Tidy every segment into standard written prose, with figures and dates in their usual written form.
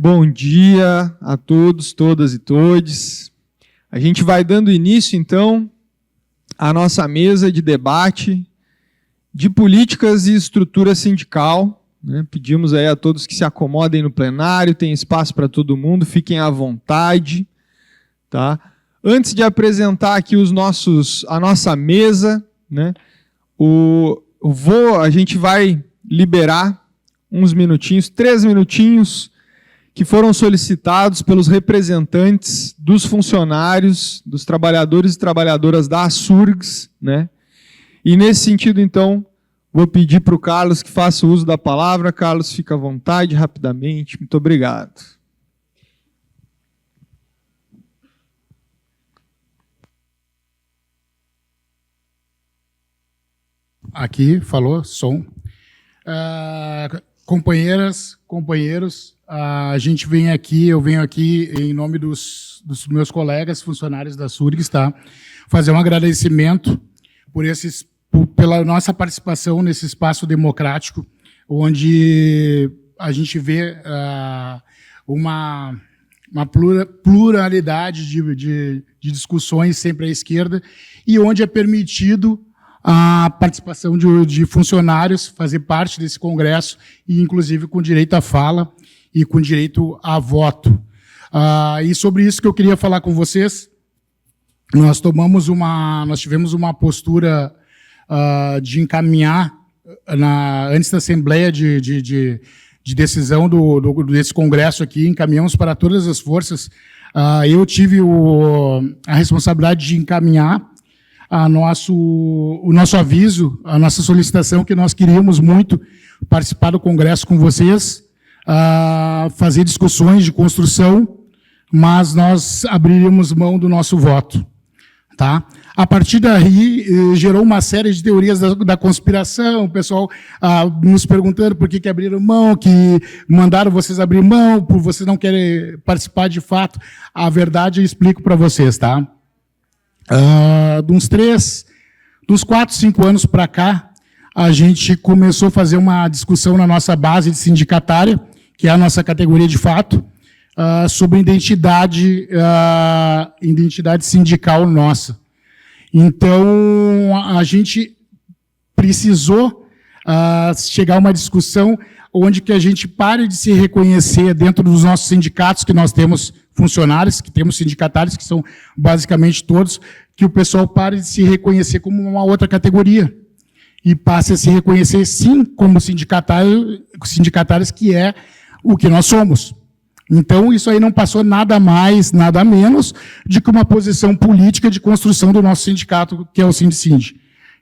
Bom dia a todos, todas e todes. A gente vai dando início, então, à nossa mesa de debate de políticas e estrutura sindical. Pedimos aí a todos que se acomodem no plenário, tem espaço para todo mundo, fiquem à vontade. Tá? Antes de apresentar aqui a nossa mesa, a gente vai liberar uns minutinhos, 3 minutinhos, que foram solicitados pelos representantes dos funcionários, dos trabalhadores e trabalhadoras da Açurgs, E nesse sentido, então, vou pedir para o Carlos que faça uso da palavra. Carlos, fica à vontade, rapidamente. Muito obrigado. Aqui, falou, som. Companheiras, companheiros, eu venho aqui em nome dos meus colegas funcionários da Açurgs, tá? Fazer um agradecimento pela nossa participação nesse espaço democrático, onde a gente vê uma pluralidade de discussões sempre à esquerda e onde é permitido a participação de funcionários, fazer parte desse congresso, e inclusive com direito à fala e com direito a voto. E sobre isso que eu queria falar com vocês, nós tivemos uma postura de encaminhar, antes da Assembleia de decisão desse congresso aqui, encaminhamos para todas as forças. Eu tive a responsabilidade de encaminhar o nosso aviso, a nossa solicitação, que nós queríamos muito participar do Congresso com vocês, fazer discussões de construção, mas nós abriríamos mão do nosso voto. Tá? A partir daí, gerou uma série de teorias da conspiração, o pessoal nos perguntando por que abriram mão, que mandaram vocês abrir mão, por vocês não querem participar de fato. A verdade eu explico para vocês, tá? De uns 4, 5 anos para cá, a gente começou a fazer uma discussão na nossa base de sindicatária, que é a nossa categoria de fato, sobre identidade sindical nossa. Então, a gente precisou chegar a uma discussão onde que a gente pare de se reconhecer dentro dos nossos sindicatos, que nós temos funcionários, que temos sindicatários, que são basicamente todos, que o pessoal pare de se reconhecer como uma outra categoria e passe a se reconhecer, sim, como sindicatários, que é o que nós somos. Então, isso aí não passou nada mais, nada menos, de que uma posição política de construção do nosso sindicato, que é o Sindicind.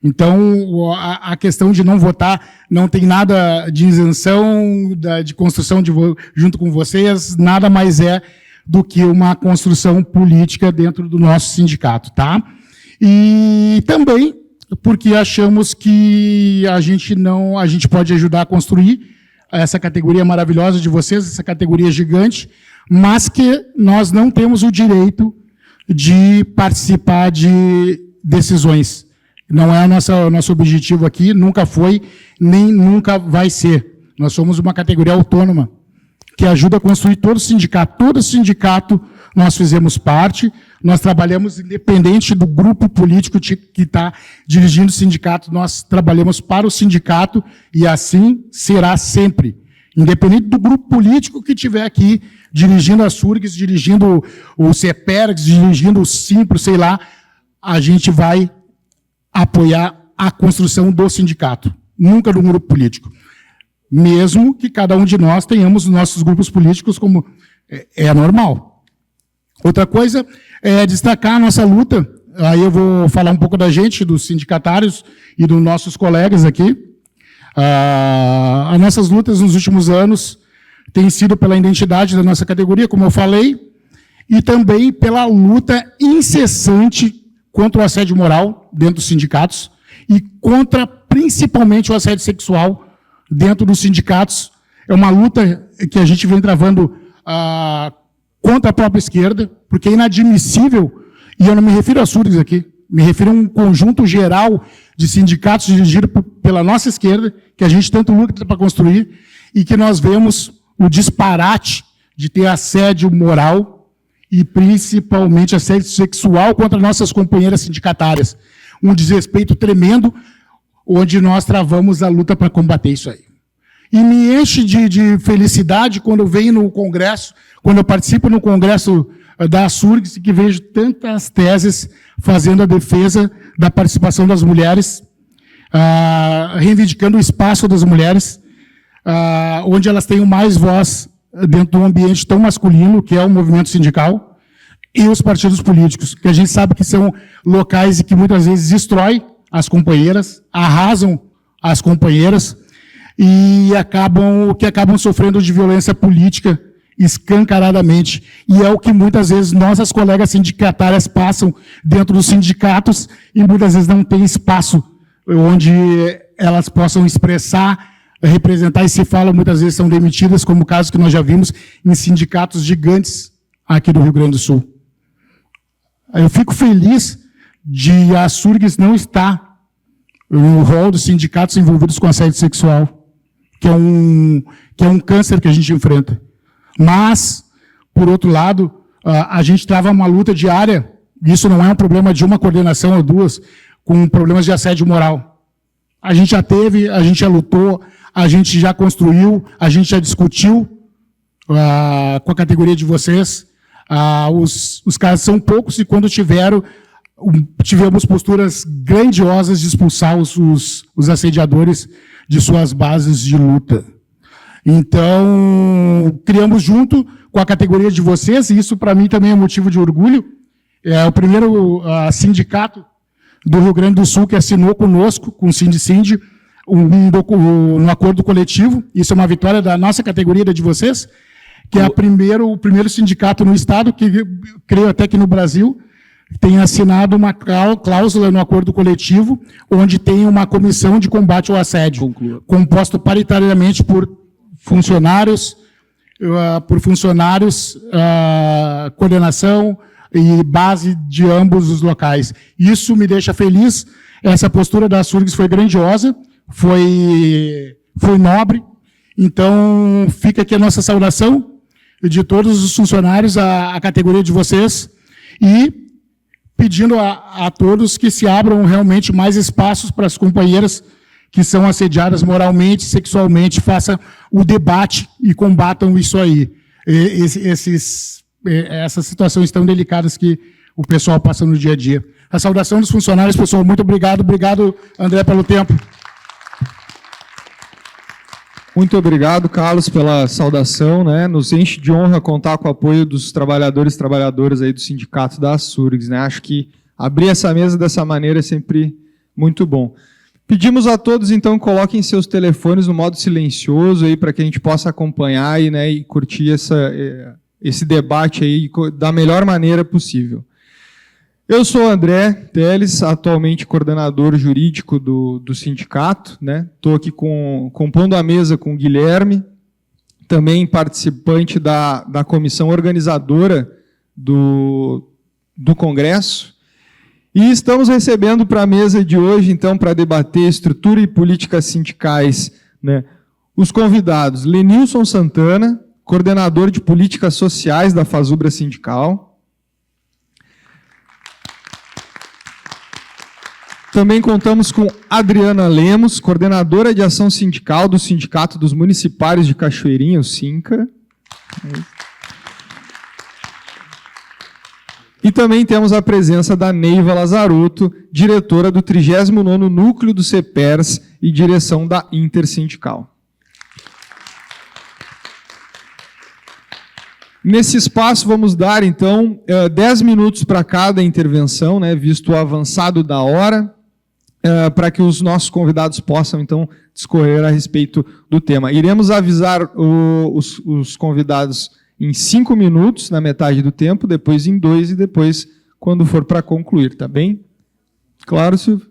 Então, a questão de não votar não tem nada de isenção, de construção junto com vocês, nada mais é do que uma construção política dentro do nosso sindicato, tá? E também porque achamos que a gente pode ajudar a construir essa categoria maravilhosa de vocês, essa categoria gigante, mas que nós não temos o direito de participar de decisões. Não é o nosso objetivo aqui, nunca foi, nem nunca vai ser. Nós somos uma categoria autônoma, que ajuda a construir todo o sindicato. Todo sindicato nós fizemos parte, nós trabalhamos independente do grupo político que está dirigindo o sindicato, nós trabalhamos para o sindicato e assim será sempre. Independente do grupo político que estiver aqui, dirigindo a Açurgs, dirigindo o CEPERGS, dirigindo o Simpro, sei lá, a gente vai apoiar a construção do sindicato, nunca do grupo político. Mesmo que cada um de nós tenhamos nossos grupos políticos, como é normal. Outra coisa é destacar a nossa luta, aí eu vou falar um pouco da gente, dos sindicatários e dos nossos colegas aqui. As nossas lutas nos últimos anos têm sido pela identidade da nossa categoria, como eu falei, e também pela luta incessante contra o assédio moral dentro dos sindicatos e contra, principalmente, o assédio sexual dentro dos sindicatos. É uma luta que a gente vem travando contra a própria esquerda, porque é inadmissível, e eu não me refiro a Açurgs aqui, me refiro a um conjunto geral de sindicatos dirigidos pela nossa esquerda, que a gente tanto luta para construir, e que nós vemos o disparate de ter assédio moral e principalmente assédio sexual contra nossas companheiras sindicatárias. Um desrespeito tremendo, onde nós travamos a luta para combater isso aí. E me enche de felicidade quando eu venho no Congresso, quando eu participo no Congresso da Surgs, que vejo tantas teses fazendo a defesa da participação das mulheres, reivindicando o espaço das mulheres, onde elas têm mais voz dentro de um ambiente tão masculino, que é o movimento sindical, e os partidos políticos, que a gente sabe que são locais que muitas vezes destrói as companheiras, arrasam as companheiras, e acabam sofrendo de violência política escancaradamente. E é o que muitas vezes nossas colegas sindicatárias passam dentro dos sindicatos e muitas vezes não tem espaço onde elas possam expressar, representar, e se fala, muitas vezes são demitidas, como o caso que nós já vimos em sindicatos gigantes aqui do Rio Grande do Sul. Eu fico feliz de a Surgs não estar no rol dos sindicatos envolvidos com assédio sexual, que é um câncer que a gente enfrenta. Mas, por outro lado, a gente trava uma luta diária, e isso não é um problema de uma coordenação ou duas, com problemas de assédio moral. A gente já teve, a gente já lutou, a gente já construiu, a gente já discutiu com a categoria de vocês. Os casos são poucos, e quando tivemos posturas grandiosas de expulsar os assediadores de suas bases de luta. Então, criamos junto com a categoria de vocês, e isso para mim também é motivo de orgulho. É o primeiro sindicato do Rio Grande do Sul que assinou conosco, com o Sindicinde, um acordo coletivo. Isso é uma vitória da nossa categoria, da de vocês, que é o primeiro sindicato no Estado, que creio até que no Brasil, tem assinado uma cláusula no acordo coletivo, onde tem uma comissão de combate ao assédio, composta paritariamente por funcionários, coordenação e base de ambos os locais. Isso me deixa feliz. Essa postura da Surgs foi grandiosa, foi nobre. Então, fica aqui a nossa saudação de todos os funcionários, a categoria de vocês, e pedindo a todos que se abram realmente mais espaços para as companheiras que são assediadas moralmente, sexualmente, façam o debate e combatam isso aí. Essas situações tão delicadas que o pessoal passa no dia a dia. A saudação dos funcionários, pessoal, muito obrigado. Obrigado, André, pelo tempo. Muito obrigado, Carlos, pela saudação, né? Nos enche de honra contar com o apoio dos trabalhadores e trabalhadoras aí do sindicato da Surgs, né? Acho que abrir essa mesa dessa maneira é sempre muito bom. Pedimos a todos, então, coloquem seus telefones no modo silencioso aí para que a gente possa acompanhar e, né, e curtir esse debate aí da melhor maneira possível. Eu sou o André Teles, atualmente coordenador jurídico do sindicato, né? Estou aqui compondo a mesa com o Guilherme, também participante da comissão organizadora do Congresso. E estamos recebendo para a mesa de hoje, então, para debater estrutura e políticas sindicais, né, os convidados Lenilson Santana, coordenador de políticas sociais da Fazubra Sindical. Também contamos com Adriana Lemos, coordenadora de ação sindical do Sindicato dos Municipários de Cachoeirinha, o SINCA. E também temos a presença da Neiva Lazarotto, diretora do 39º Núcleo do CEPERS e direção da Intersindical. Nesse espaço vamos dar, então, 10 minutos para cada intervenção, né, visto o avançado da hora, para que os nossos convidados possam, então, discorrer a respeito do tema. Iremos avisar os convidados em 5 minutos, na metade do tempo, depois em 2 e depois quando for para concluir, tá bem? Claro, Silvio?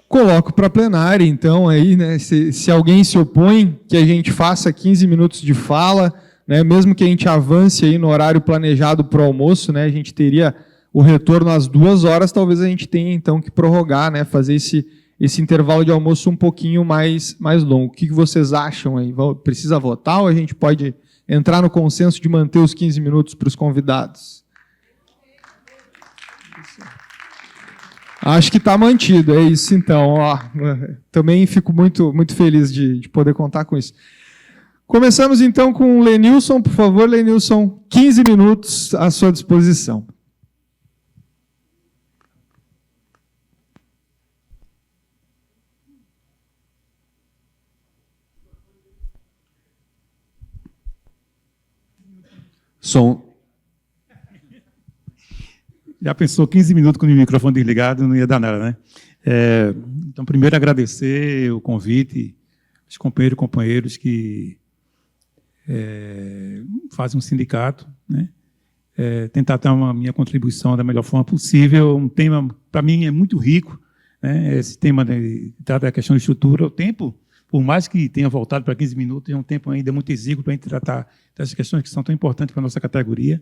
Coloco para plenária, então, aí, né, se alguém se opõe, que a gente faça 15 minutos de fala, né, mesmo que a gente avance aí no horário planejado para o almoço, né, a gente teria o retorno às 2 horas, talvez a gente tenha então que prorrogar, né, fazer esse intervalo de almoço um pouquinho mais longo. O que vocês acham aí? Precisa votar ou a gente pode entrar no consenso de manter os 15 minutos para os convidados? Acho que está mantido, é isso então. Ó, também fico muito feliz de poder contar com isso. Começamos então com o Lenilson. Por favor, Lenilson, 15 minutos à sua disposição. Som. Já pensou 15 minutos com o microfone desligado, não ia dar nada, né? Então, primeiro, agradecer o convite, os companheiros e companheiros que fazem um sindicato, né? Tentar dar a minha contribuição da melhor forma possível. Um tema, para mim, é muito rico, né? Esse tema trata da questão de estrutura. O tempo, por mais que tenha voltado para 15 minutos, é um tempo ainda muito exíguo para a gente tratar dessas questões que são tão importantes para a nossa categoria.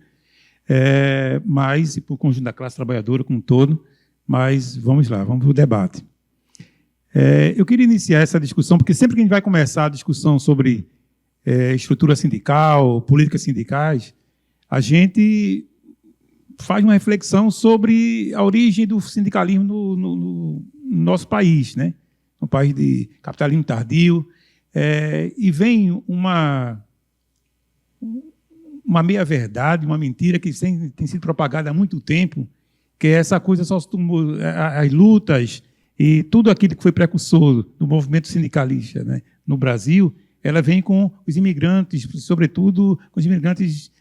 Mas, e para o conjunto da classe trabalhadora como um todo, mas vamos lá, vamos para o debate. Eu queria iniciar essa discussão, porque sempre que a gente vai começar a discussão sobre estrutura sindical, políticas sindicais, a gente faz uma reflexão sobre a origem do sindicalismo no nosso país, né? Um país de capitalismo tardio, e vem uma meia-verdade, uma mentira que tem sido propagada há muito tempo, que é essa coisa só as lutas e tudo aquilo que foi precursor do movimento sindicalista, né, no Brasil, ela vem com os imigrantes, sobretudo com os imigrantes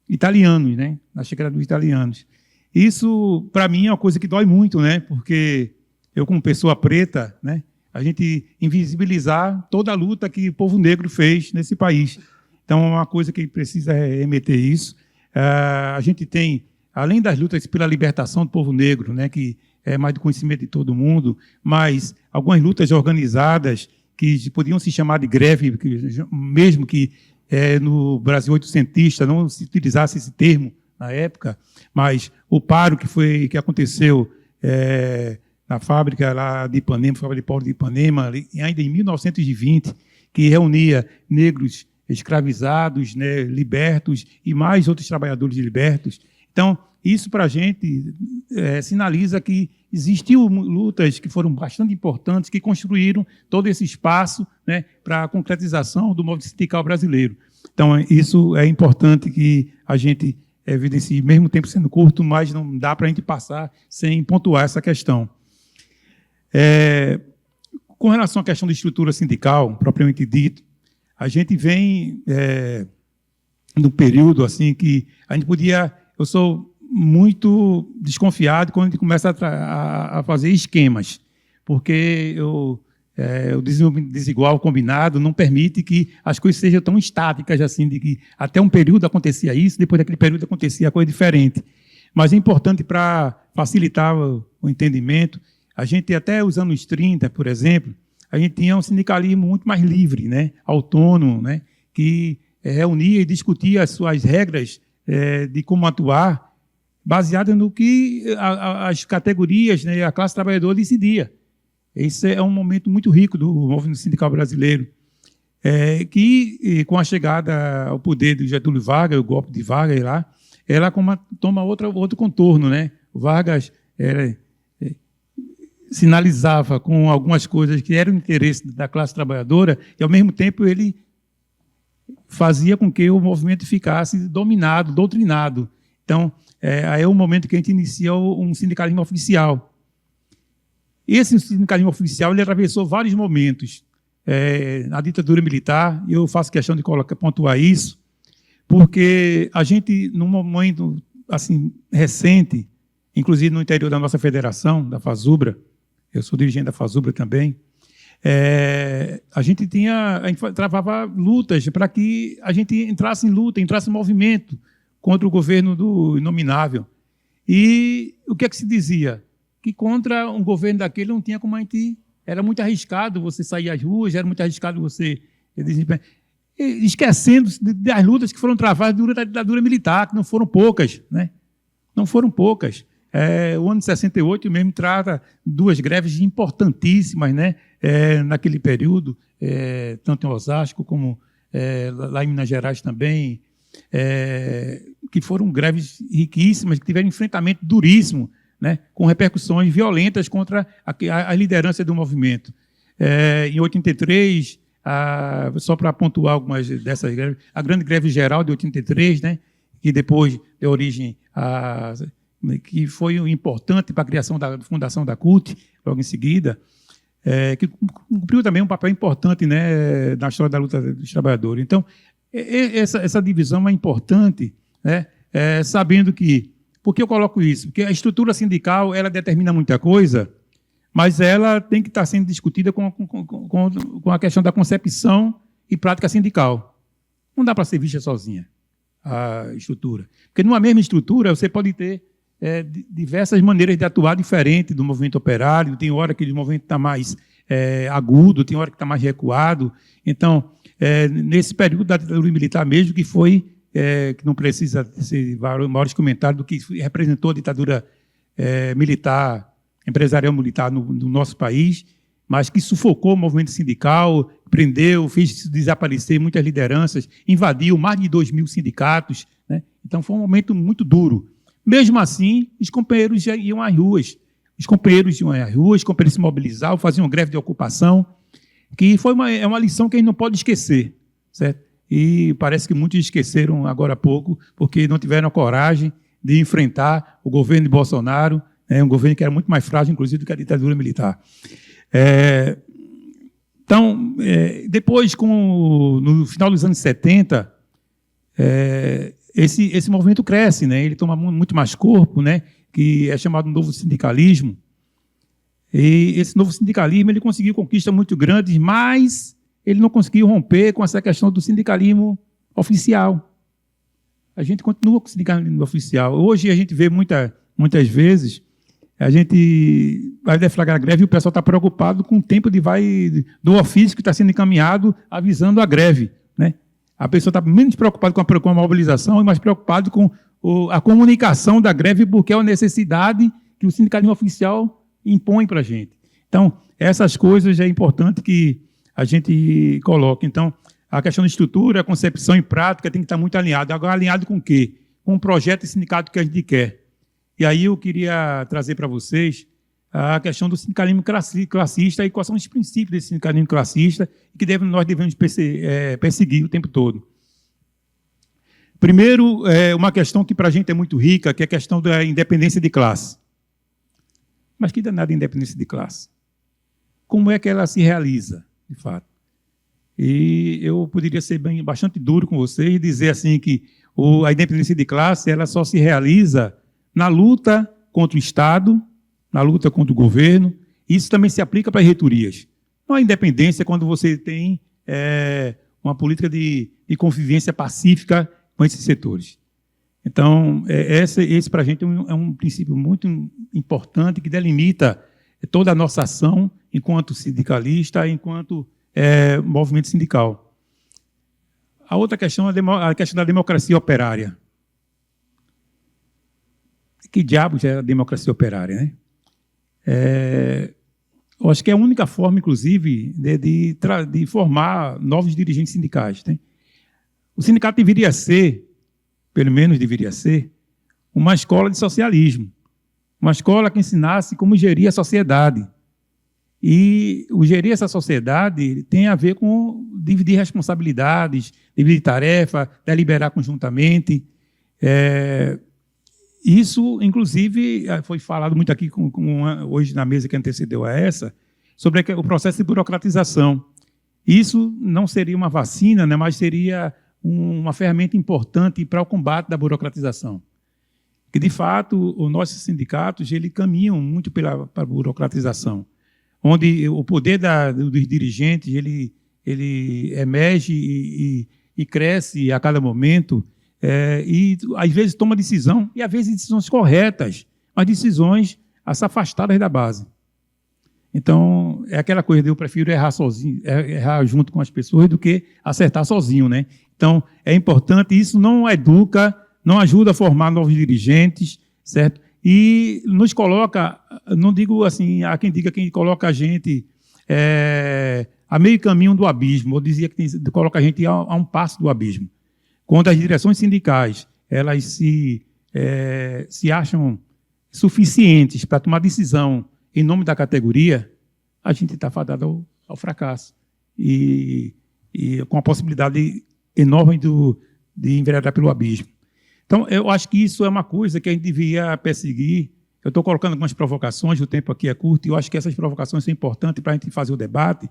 italianos, né, na chegada dos italianos. Isso, para mim, é uma coisa que dói muito, né, porque eu, como pessoa preta, né, a gente invisibilizar toda a luta que o povo negro fez nesse país. Então, é uma coisa que precisa remeter isso. A gente tem, além das lutas pela libertação do povo negro, né, que é mais do conhecimento de todo mundo, mas algumas lutas organizadas que podiam se chamar de greve, mesmo que no Brasil oitocentista não se utilizasse esse termo na época, mas o paro que aconteceu na fábrica lá de Ipanema, fábrica de pau de Ipanema, ainda em 1920, que reunia negros escravizados, né, libertos e mais outros trabalhadores libertos. Então, isso para a gente sinaliza que existiu lutas que foram bastante importantes, que construíram todo esse espaço, né, para a concretização do movimento sindical brasileiro. Então, isso é importante que a gente evidencie, mesmo tempo sendo curto, mas não dá para a gente passar sem pontuar essa questão. Com relação à questão da estrutura sindical, propriamente dito, a gente vem num período assim que a gente podia... Eu sou muito desconfiado quando a gente começa a fazer esquemas, porque o desigual combinado não permite que as coisas sejam tão estáticas assim, de que até um período acontecia isso, depois daquele período acontecia coisa diferente. Mas é importante para facilitar o entendimento. A gente, até os anos 30, por exemplo, a gente tinha um sindicalismo muito mais livre, né, autônomo, né, que reunia e discutia as suas regras de como atuar, baseada no que as categorias, né, a classe trabalhadora decidia. Esse é um momento muito rico do movimento sindical brasileiro, que, com a chegada ao poder do Getúlio Vargas, o golpe de Vargas lá, ela toma outro contorno, né? O Vargas sinalizava com algumas coisas que eram interesse da classe trabalhadora e, ao mesmo tempo, ele fazia com que o movimento ficasse dominado, doutrinado. Então, aí é o momento que a gente inicia um sindicalismo oficial. Esse sindicalismo oficial ele atravessou vários momentos. Na ditadura militar, eu faço questão de pontuar isso, porque a gente, num momento assim, recente, inclusive no interior da nossa federação, da FASUBRA, eu sou dirigente da FASUBRA também, a gente travava lutas para que a gente entrasse em luta, entrasse em movimento contra o governo do Inominável. E o que é que se dizia? Que contra um governo daquele não tinha como a gente... Era muito arriscado você sair às ruas, era muito arriscado você... esquecendo das lutas que foram travadas durante a ditadura militar, que não foram poucas, né? Não foram poucas. O ano de 68 mesmo trata duas greves importantíssimas, né? Naquele período, tanto em Osasco como lá em Minas Gerais também, que foram greves riquíssimas, que tiveram enfrentamento duríssimo, né? Com repercussões violentas contra a liderança do movimento. Em 83, só para pontuar algumas dessas greves, a grande greve geral de 83, né? Que depois deu origem que foi importante para a criação da fundação da CUT, logo em seguida, que cumpriu também um papel importante, né, na história da luta dos trabalhadores. Então, essa divisão é importante, né, sabendo que... Por que eu coloco isso? Porque a estrutura sindical ela determina muita coisa, mas ela tem que estar sendo discutida com a questão da concepção e prática sindical. Não dá para ser vista sozinha a estrutura. Porque numa mesma estrutura você pode ter diversas maneiras de atuar diferente do movimento operário, tem hora que o movimento está mais agudo, tem hora que está mais recuado. Então, nesse período da ditadura militar mesmo, que foi, que não precisa ser maiores comentários do que representou a ditadura militar, empresarial militar no nosso país, mas que sufocou o movimento sindical, prendeu, fez desaparecer muitas lideranças, invadiu mais de 2.000 sindicatos, né? Então, foi um momento muito duro. Mesmo assim, os companheiros já iam às ruas. Os companheiros se mobilizavam, faziam greve de ocupação, que foi uma lição que a gente não pode esquecer, certo? E parece que muitos esqueceram agora há pouco, porque não tiveram a coragem de enfrentar o governo de Bolsonaro, um governo que era muito mais frágil, inclusive, do que a ditadura militar. Então, depois, no final dos anos 70, esse movimento cresce, né? Ele toma muito mais corpo, né? Que é chamado novo sindicalismo. E esse novo sindicalismo ele conseguiu conquistas muito grandes, mas ele não conseguiu romper com essa questão do sindicalismo oficial. A gente continua com o sindicalismo oficial. Hoje a gente vê muitas vezes, a gente vai deflagrar a greve e o pessoal está preocupado com o tempo do ofício que está sendo encaminhado avisando a greve, né? A pessoa está menos preocupada com a mobilização e mais preocupada com a comunicação da greve, porque é uma necessidade que o sindicalismo oficial impõe para a gente. Então, essas coisas é importante que a gente coloque. Então, a questão da estrutura, a concepção e prática tem que estar muito alinhado. Agora, alinhado com o quê? Com o projeto e sindicato que a gente quer. E aí eu queria trazer para vocês a questão do sindicalismo classista e quais são os princípios desse sindicalismo classista que nós devemos perseguir o tempo todo. Primeiro, uma questão que para a gente é muito rica, que é a questão da independência de classe. Mas que danada independência de classe? Como é que ela se realiza, de fato? E eu poderia ser bastante duro com vocês e dizer assim que a independência de classe ela só se realiza na luta contra o Estado, na luta contra o governo. Isso também se aplica para as reitorias. Não há independência quando você tem uma política de convivência pacífica com esses setores. Então, esse para a gente é um princípio muito importante que delimita toda a nossa ação enquanto sindicalista, enquanto movimento sindical. A outra questão é a questão da democracia operária. Que diabos é a democracia operária, né? Eu acho que é a única forma, inclusive, de formar novos dirigentes sindicais, né? O sindicato deveria ser, pelo menos deveria ser, uma escola de socialismo, uma escola que ensinasse como gerir a sociedade. E o gerir essa sociedade tem a ver com dividir responsabilidades, dividir tarefa, deliberar conjuntamente. Isso, inclusive, foi falado muito aqui hoje na mesa que antecedeu a essa, sobre o processo de burocratização. Isso não seria uma vacina, né, mas seria uma ferramenta importante para o combate da burocratização. Que, de fato, os nossos sindicatos caminham muito para a burocratização, onde o poder dos dirigentes ele emerge e cresce a cada momento, e às vezes toma decisão, e às vezes decisões corretas, mas decisões afastadas da base. Então, é aquela coisa de eu prefiro errar sozinho, errar junto com as pessoas do que acertar sozinho, né? Então, é importante, isso não educa, não ajuda a formar novos dirigentes, certo? E nos coloca, não digo assim, há quem diga que coloca a gente a meio caminho do abismo, ou dizia que coloca a gente a um passo do abismo. Quando as direções sindicais elas se acham suficientes para tomar decisão em nome da categoria, a gente está fadado ao fracasso. E com a possibilidade enorme de enveredar pelo abismo. Então, eu acho que isso é uma coisa que a gente devia perseguir. Eu estou colocando algumas provocações, o tempo aqui é curto, e eu acho que essas provocações são importantes para a gente fazer o debate,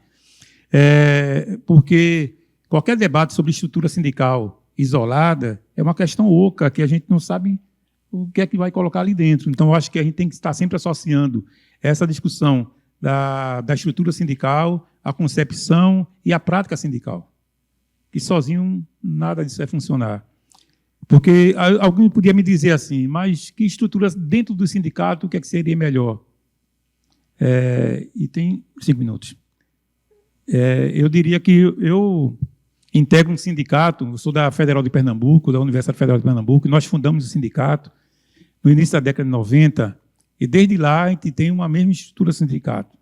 porque qualquer debate sobre estrutura sindical isolada é uma questão oca, que a gente não sabe o que é que vai colocar ali dentro. Então, eu acho que a gente tem que estar sempre associando essa discussão da estrutura sindical, a concepção e a prática sindical. Que sozinho nada disso vai funcionar. Porque alguém podia me dizer assim, mas que estrutura dentro do sindicato, o que é que seria melhor? E tem 5 minutos. Eu diria que eu integro um sindicato, eu sou da Federal de Pernambuco, da Universidade Federal de Pernambuco, e nós fundamos o sindicato no início da década de 90, e desde lá a gente tem uma mesma estrutura sindicato,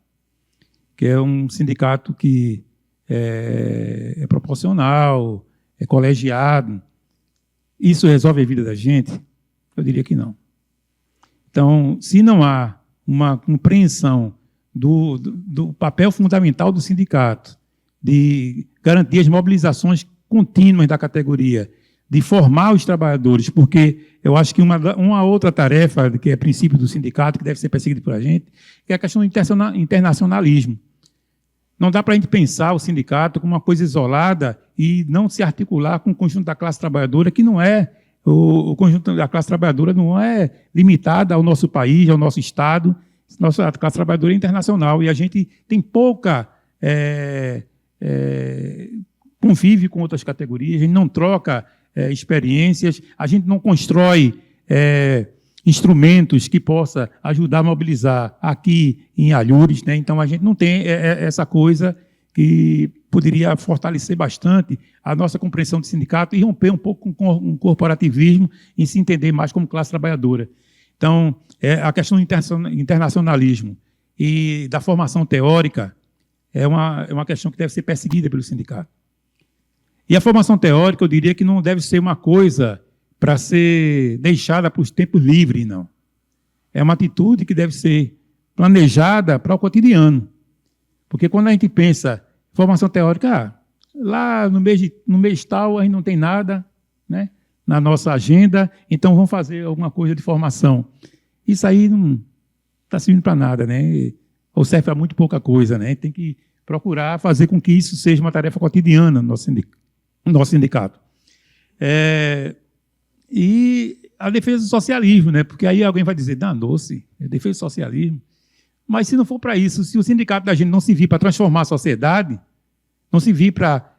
que é um sindicato que é proporcional, é colegiado. Isso resolve a vida da gente? Eu diria que não. Então, se não há uma compreensão do papel fundamental do sindicato, de garantir as mobilizações contínuas da categoria, de formar os trabalhadores, porque eu acho que uma outra tarefa, que é princípio do sindicato, que deve ser perseguida por a gente, é a questão do internacionalismo. Não dá para a gente pensar o sindicato como uma coisa isolada e não se articular com o conjunto da classe trabalhadora, que não é, o conjunto da classe trabalhadora não é limitada ao nosso país, ao nosso Estado. Nossa classe trabalhadora é internacional e a gente tem pouca convive com outras categorias, a gente não troca experiências, a gente não constrói instrumentos que possa ajudar a mobilizar aqui em Alhures, né? Então a gente não tem essa coisa que poderia fortalecer bastante a nossa compreensão do sindicato e romper um pouco com o corporativismo e se entender mais como classe trabalhadora. Então, a questão do internacionalismo e da formação teórica é uma questão que deve ser perseguida pelo sindicato. E a formação teórica, eu diria que não deve ser uma coisa para ser deixada para os tempos livres, não. É uma atitude que deve ser planejada para o cotidiano. Porque quando a gente pensa em formação teórica, lá no mês tal a gente não tem nada, né, na nossa agenda, então vamos fazer alguma coisa de formação. Isso aí não está servindo para nada, né? Ou serve para muito pouca coisa, né? Tem que procurar fazer com que isso seja uma tarefa cotidiana no nosso sindicato. E a defesa do socialismo, né? Porque aí alguém vai dizer, danou-se, defesa do socialismo. Mas se não for para isso, se o sindicato da gente não se vir para transformar a sociedade, não se vir para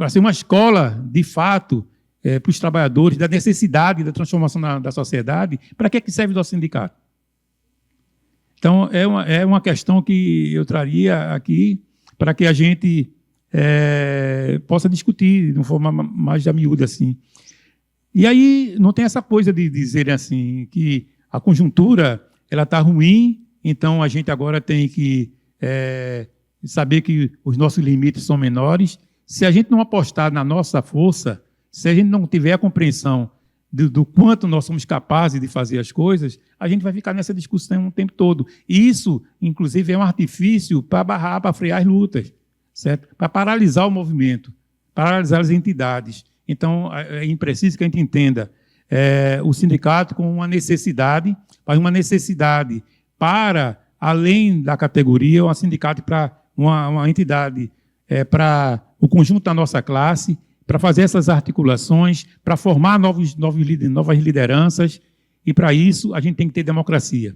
ser uma escola, de fato, para os trabalhadores, da necessidade da transformação da sociedade, para que serve o nosso sindicato? Então, é uma questão que eu traria aqui para que a gente possa discutir de uma forma mais a miúda, assim. E aí não tem essa coisa de dizer assim que a conjuntura ela está ruim, então a gente agora tem que saber que os nossos limites são menores. Se a gente não apostar na nossa força, se a gente não tiver a compreensão do quanto nós somos capazes de fazer as coisas, a gente vai ficar nessa discussão o tempo todo. E isso, inclusive, é um artifício para barrar, para frear as lutas, certo? Para paralisar o movimento, paralisar as entidades. Então, é preciso que a gente entenda o sindicato como uma necessidade, mas uma necessidade para, além da categoria, um sindicato para uma entidade para o conjunto da nossa classe, para fazer essas articulações, para formar novas lideranças, e para isso a gente tem que ter democracia.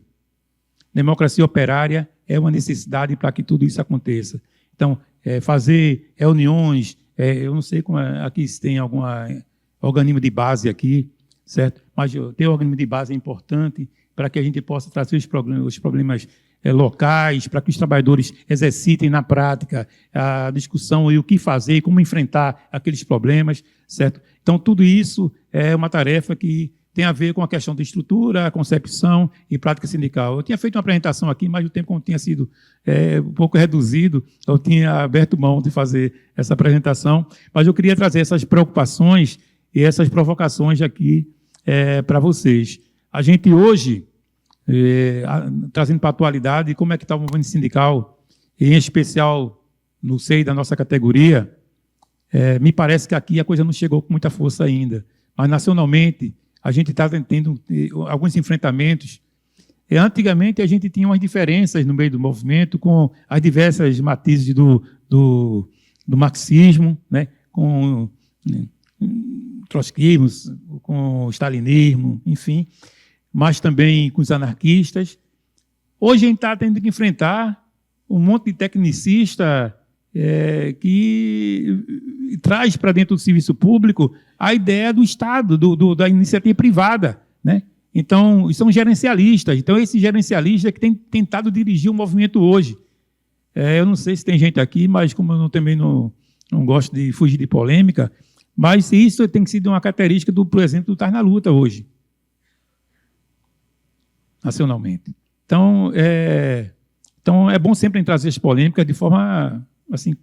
Democracia operária é uma necessidade para que tudo isso aconteça. Então, fazer reuniões, eu não sei como aqui se tem algum organismo de base aqui, certo? Mas ter um organismo de base é importante para que a gente possa trazer os problemas locais, para que os trabalhadores exercitem na prática a discussão e o que fazer, e como enfrentar aqueles problemas, certo? Então, tudo isso é uma tarefa que tem a ver com a questão de estrutura, concepção e prática sindical. Eu tinha feito uma apresentação aqui, mas o tempo, como tinha sido um pouco reduzido, eu tinha aberto mão de fazer essa apresentação, mas eu queria trazer essas preocupações e essas provocações aqui para vocês. A gente hoje, trazendo para a atualidade, como é que está o movimento sindical, em especial no seio da nossa categoria, me parece que aqui a coisa não chegou com muita força ainda, mas nacionalmente a gente está tendo alguns enfrentamentos. Antigamente a gente tinha umas diferenças no meio do movimento com as diversas matizes do marxismo, né, com trotskismo, com o stalinismo, enfim, mas também com os anarquistas. Hoje a gente está tendo que enfrentar um monte de tecnicista que traz para dentro do serviço público a ideia do Estado, da iniciativa privada, né? Então, são gerencialistas. Então, esses gerencialistas que têm tentado dirigir o movimento hoje. Eu não sei se tem gente aqui, mas como eu também não gosto de fugir de polêmica, mas isso tem sido uma característica, por exemplo, do Tás na Luta hoje, nacionalmente. Então, é bom sempre trazer as polêmicas de forma, assim,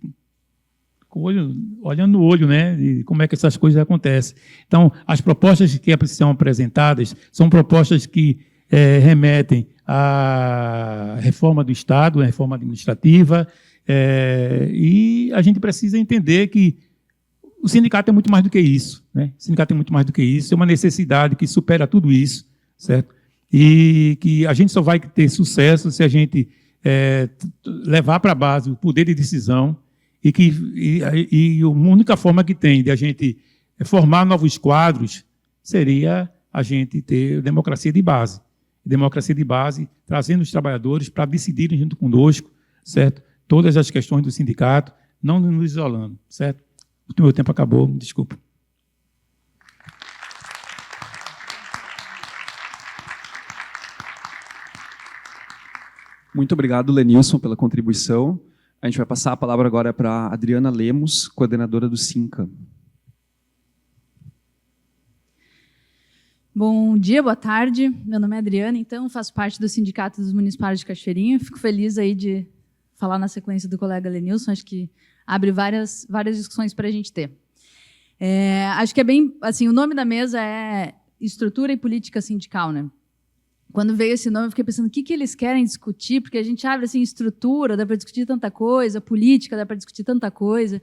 olhando no olho, né, de como é que essas coisas acontecem. Então, as propostas que são apresentadas são propostas que remetem à reforma do Estado, à reforma administrativa, e a gente precisa entender que o sindicato é muito mais do que isso, né? O sindicato é muito mais do que isso, é uma necessidade que supera tudo isso, certo? E que a gente só vai ter sucesso se a gente levar para a base o poder de decisão e a única forma que tem de a gente formar novos quadros seria a gente ter democracia de base. Democracia de base, trazendo os trabalhadores para decidirem junto conosco, certo? Todas as questões do sindicato, não nos isolando, certo? O meu tempo acabou, desculpa. Muito obrigado, Lenilson, pela contribuição. A gente vai passar a palavra agora para a Adriana Lemos, coordenadora do SINCA. Bom dia, boa tarde. Meu nome é Adriana, então faço parte do Sindicato dos Municipais de Cachoeirinha. Fico feliz aí de falar na sequência do colega Lenilson, acho que abre várias discussões para a gente ter. Acho que é bem, assim, o nome da mesa é Estrutura e Política Sindical, né? Quando veio esse nome, eu fiquei pensando o que eles querem discutir, porque a gente abre assim, estrutura, dá para discutir tanta coisa, política, dá para discutir tanta coisa.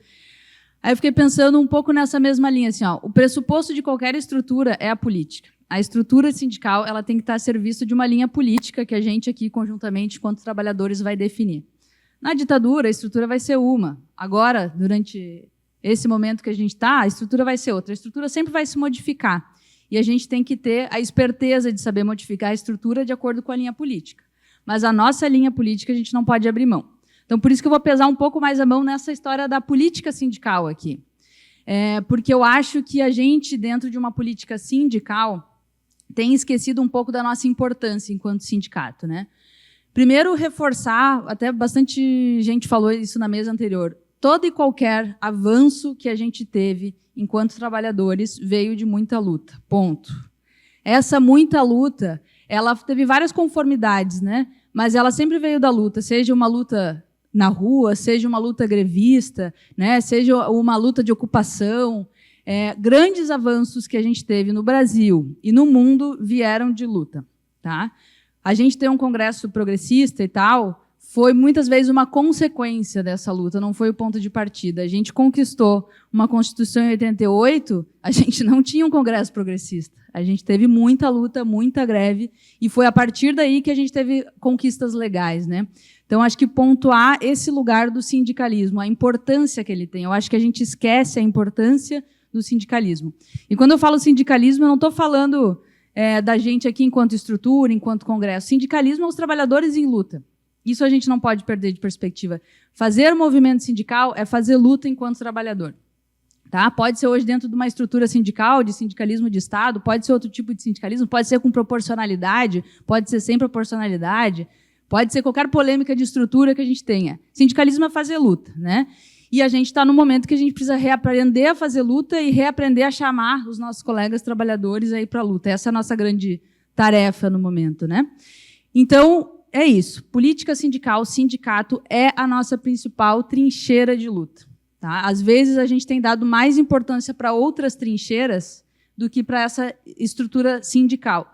Aí eu fiquei pensando um pouco nessa mesma linha, assim, ó, o pressuposto de qualquer estrutura é a política. A estrutura sindical ela tem que estar a serviço de uma linha política que a gente aqui, conjuntamente, enquanto trabalhadores, vai definir. Na ditadura, a estrutura vai ser uma. Agora, durante esse momento que a gente está, a estrutura vai ser outra. A estrutura sempre vai se modificar. E a gente tem que ter a esperteza de saber modificar a estrutura de acordo com a linha política. Mas a nossa linha política a gente não pode abrir mão. Então, por isso que eu vou pesar um pouco mais a mão nessa história da política sindical aqui. Porque eu acho que a gente, dentro de uma política sindical, tem esquecido um pouco da nossa importância enquanto sindicato, né? Primeiro, reforçar, até bastante gente falou isso na mesa anterior, todo e qualquer avanço que a gente teve enquanto trabalhadores veio de muita luta, ponto. Essa muita luta, ela teve várias conformidades, né? Mas ela sempre veio da luta, seja uma luta na rua, seja uma luta grevista, né? Seja uma luta de ocupação. Grandes avanços que a gente teve no Brasil e no mundo vieram de luta. Tá? A gente tem um congresso progressista e tal, foi muitas vezes uma consequência dessa luta, não foi o ponto de partida. A gente conquistou uma Constituição em 88, a gente não tinha um congresso progressista. A gente teve muita luta, muita greve, e foi a partir daí que a gente teve conquistas legais, né? Então, acho que pontuar esse lugar do sindicalismo, a importância que ele tem. Eu acho que a gente esquece a importância do sindicalismo. E quando eu falo sindicalismo, eu não estou falando da gente aqui enquanto estrutura, enquanto congresso. Sindicalismo é os trabalhadores em luta. Isso a gente não pode perder de perspectiva. Fazer movimento sindical é fazer luta enquanto trabalhador. Tá? Pode ser hoje dentro de uma estrutura sindical, de sindicalismo de Estado, pode ser outro tipo de sindicalismo, pode ser com proporcionalidade, pode ser sem proporcionalidade, Pode ser qualquer polêmica de estrutura que a gente tenha. Sindicalismo é fazer luta, né? E a gente está no momento que a gente precisa reaprender a fazer luta e reaprender a chamar os nossos colegas trabalhadores aí para a luta. Essa é a nossa grande tarefa no momento, né? Então, é isso. Política sindical, sindicato é a nossa principal trincheira de luta. Tá? Às vezes, a gente tem dado mais importância para outras trincheiras do que para essa estrutura sindical.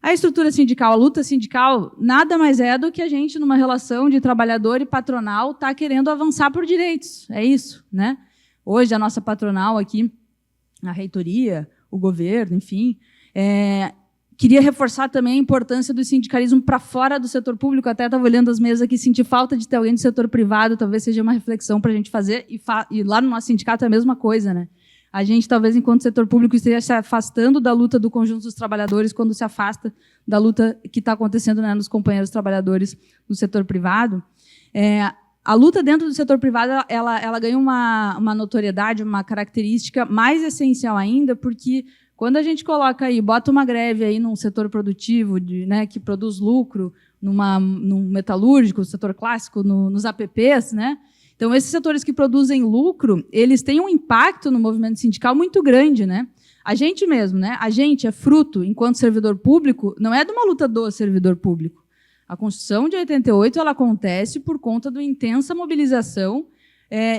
A estrutura sindical, a luta sindical, nada mais é do que a gente, numa relação de trabalhador e patronal, está querendo avançar por direitos. É isso, né? Hoje, a nossa patronal aqui, a reitoria, o governo, enfim, queria reforçar também a importância do sindicalismo para fora do setor público. Até estava olhando as mesas aqui, senti falta de ter alguém do setor privado, talvez seja uma reflexão para a gente fazer. E lá no nosso sindicato é a mesma coisa, né? A gente, talvez, enquanto setor público, esteja se afastando da luta do conjunto dos trabalhadores quando se afasta da luta que está acontecendo, né, nos companheiros trabalhadores no setor privado. A luta dentro do setor privado ela ganha uma notoriedade, uma característica mais essencial ainda, porque quando a gente coloca aí, bota uma greve aí num setor produtivo, né, que produz lucro, num metalúrgico, setor clássico, nos APPs, né? Então, esses setores que produzem lucro, eles têm um impacto no movimento sindical muito grande, né? A gente mesmo, né? A gente é fruto, enquanto servidor público, não é de uma luta do servidor público. A Constituição de 88 ela acontece por conta da intensa mobilização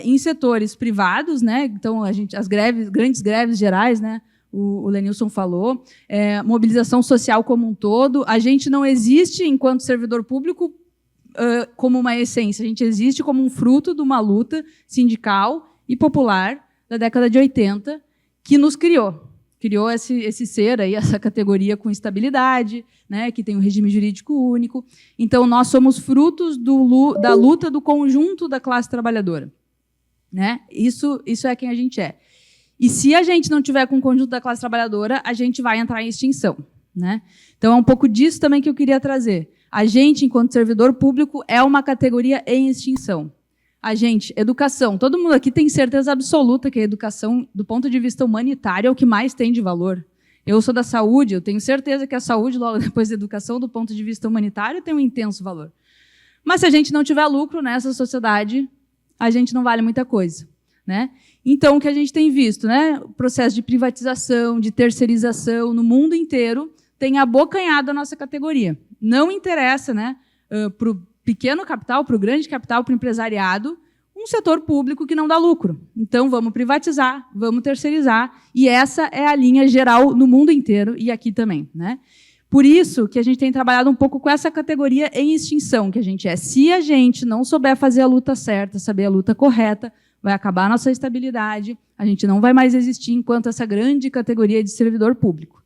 em setores privados, né? Então, as grandes greves gerais, né? O Lenilson falou, mobilização social como um todo. A gente não existe, enquanto servidor público, como uma essência. A gente existe como um fruto de uma luta sindical e popular da década de 80 que nos criou. Criou esse ser, aí, essa categoria com estabilidade, né, que tem um regime jurídico único. Então, nós somos frutos da luta do conjunto da classe trabalhadora. Né? Isso é quem a gente é. E se a gente não tiver com o conjunto da classe trabalhadora, a gente vai entrar em extinção. Né? Então, é um pouco disso também que eu queria trazer. A gente, enquanto servidor público, é uma categoria em extinção. A gente, educação. Todo mundo aqui tem certeza absoluta que a educação, do ponto de vista humanitário, é o que mais tem de valor. Eu sou da saúde, eu tenho certeza que a saúde, logo depois da educação, do ponto de vista humanitário, tem um intenso valor. Mas se a gente não tiver lucro nessa sociedade, a gente não vale muita coisa. Né? Então, o que a gente tem visto, né? O processo de privatização, de terceirização, no mundo inteiro, tem abocanhado a nossa categoria. Não interessa, né, para o pequeno capital, para o grande capital, para o empresariado, um setor público que não dá lucro. Então, vamos privatizar, vamos terceirizar, e essa é a linha geral no mundo inteiro e aqui também. Né? Por isso que a gente tem trabalhado um pouco com essa categoria em extinção que a gente é. Se a gente não souber fazer a luta certa, saber a luta correta, vai acabar a nossa estabilidade, a gente não vai mais existir enquanto essa grande categoria de servidor público.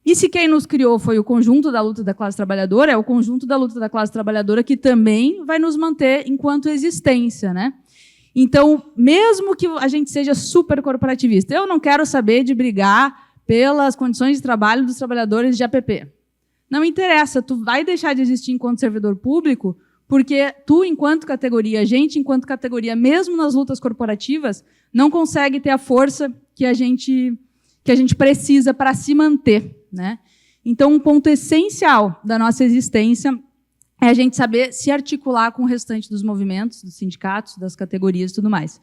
E se quem nos criou foi o conjunto da luta da classe trabalhadora, é o conjunto da luta da classe trabalhadora que também vai nos manter enquanto existência. Né? Então, mesmo que a gente seja super corporativista, eu não quero saber de brigar pelas condições de trabalho dos trabalhadores de APP. Não interessa, tu vai deixar de existir enquanto servidor público, porque tu, enquanto categoria, a gente, enquanto categoria, mesmo nas lutas corporativas, não consegue ter a força que a gente precisa para se manter. Né? Então, um ponto essencial da nossa existência é a gente saber se articular com o restante dos movimentos, dos sindicatos, das categorias e tudo mais.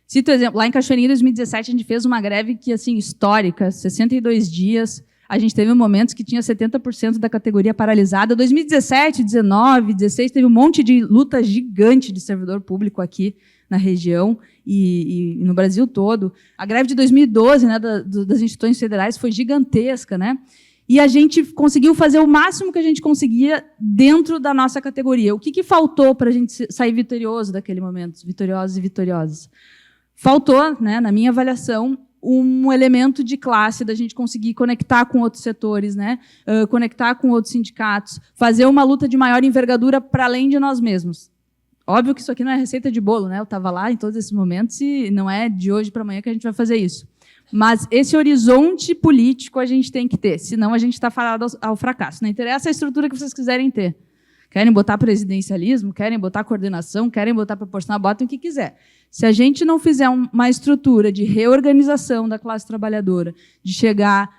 Cito exemplo, lá em Cachoeirinha, em 2017, a gente fez uma greve que, assim, histórica, 62 dias. A gente teve momentos que tinha 70% da categoria paralisada. 2017, 19, 16, teve um monte de luta gigante de servidor público aqui na região e no Brasil todo. A greve de 2012, né, das instituições federais foi gigantesca, né? E a gente conseguiu fazer o máximo que a gente conseguia dentro da nossa categoria. O que faltou para a gente sair vitorioso daquele momento, vitoriosos e vitoriosas? Faltou, né, na minha avaliação, um elemento de classe da gente conseguir conectar com outros setores, né, conectar com outros sindicatos, fazer uma luta de maior envergadura para além de nós mesmos. Óbvio que isso aqui não é receita de bolo, né? Eu estava lá em todos esses momentos e não é de hoje para amanhã que a gente vai fazer isso. Mas esse horizonte político a gente tem que ter, senão a gente está fadado ao fracasso. Não interessa a estrutura que vocês quiserem ter. Querem botar presidencialismo, querem botar coordenação, querem botar proporcional, botem o que quiser. Se a gente não fizer uma estrutura de reorganização da classe trabalhadora, de chegar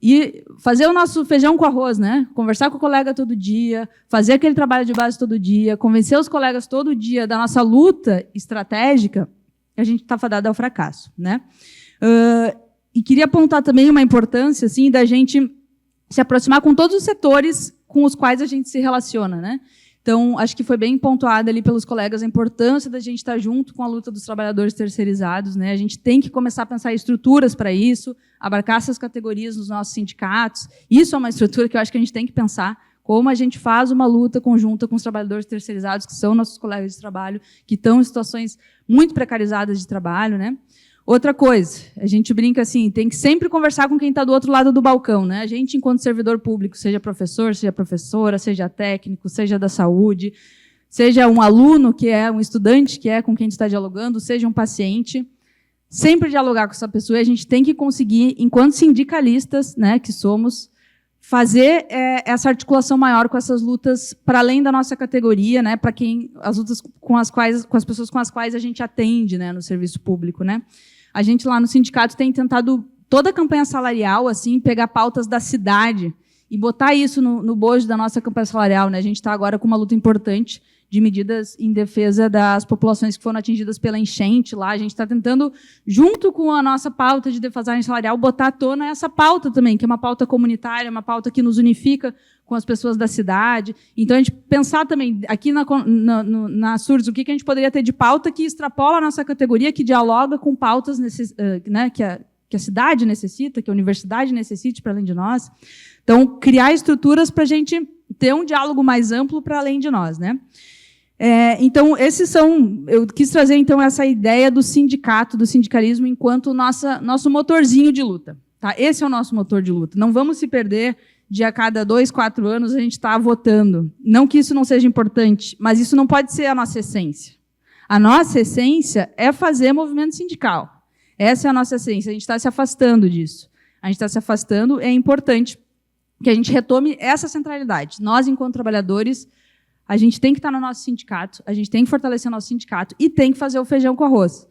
e fazer o nosso feijão com arroz, né? Conversar com o colega todo dia, fazer aquele trabalho de base todo dia, convencer os colegas todo dia da nossa luta estratégica, a gente está fadado ao fracasso, né? E queria apontar também uma importância assim, da gente se aproximar com todos os setores com os quais a gente se relaciona, né? Então, acho que foi bem pontuada ali pelos colegas a importância da gente estar junto com a luta dos trabalhadores terceirizados, né? A gente tem que começar a pensar em estruturas para isso, abarcar essas categorias nos nossos sindicatos. Isso é uma estrutura que eu acho que a gente tem que pensar, como a gente faz uma luta conjunta com os trabalhadores terceirizados, que são nossos colegas de trabalho, que estão em situações muito precarizadas de trabalho, né? Outra coisa, a gente brinca assim, tem que sempre conversar com quem está do outro lado do balcão, né? A gente, enquanto servidor público, seja professor, seja professora, seja técnico, seja da saúde, seja um aluno, que é um estudante, que é com quem a gente está dialogando, seja um paciente, sempre dialogar com essa pessoa, e a gente tem que conseguir, enquanto sindicalistas, né, que somos, fazer essa articulação maior com essas lutas para além da nossa categoria, né, para quem as lutas com as pessoas com as quais a gente atende, né, no serviço público, né. A gente lá no sindicato tem tentado toda a campanha salarial assim pegar pautas da cidade e botar isso no bojo da nossa campanha salarial, né. A gente está agora com uma luta importante de medidas em defesa das populações que foram atingidas pela enchente lá. A gente está tentando, junto com a nossa pauta de defasagem salarial, botar à tona essa pauta também, que é uma pauta comunitária, uma pauta que nos unifica com as pessoas da cidade. Então, a gente pensar também, aqui na SURS, o que a gente poderia ter de pauta que extrapola a nossa categoria, que dialoga com pautas né, que a cidade necessita, que a universidade necessite para além de nós. Então, criar estruturas para a gente ter um diálogo mais amplo para além de nós, né? Então, eu quis trazer então essa ideia do sindicato, do sindicalismo, enquanto nosso motorzinho de luta. Tá? Esse é o nosso motor de luta. Não vamos se perder de a cada 2, 4 anos a gente estar votando. Não que isso não seja importante, mas isso não pode ser a nossa essência. A nossa essência é fazer movimento sindical. Essa é a nossa essência. A gente está se afastando disso. A gente está se afastando. É importante que a gente retome essa centralidade. Nós, enquanto trabalhadores, a gente tem que estar no nosso sindicato, a gente tem que fortalecer o nosso sindicato e tem que fazer o feijão com arroz.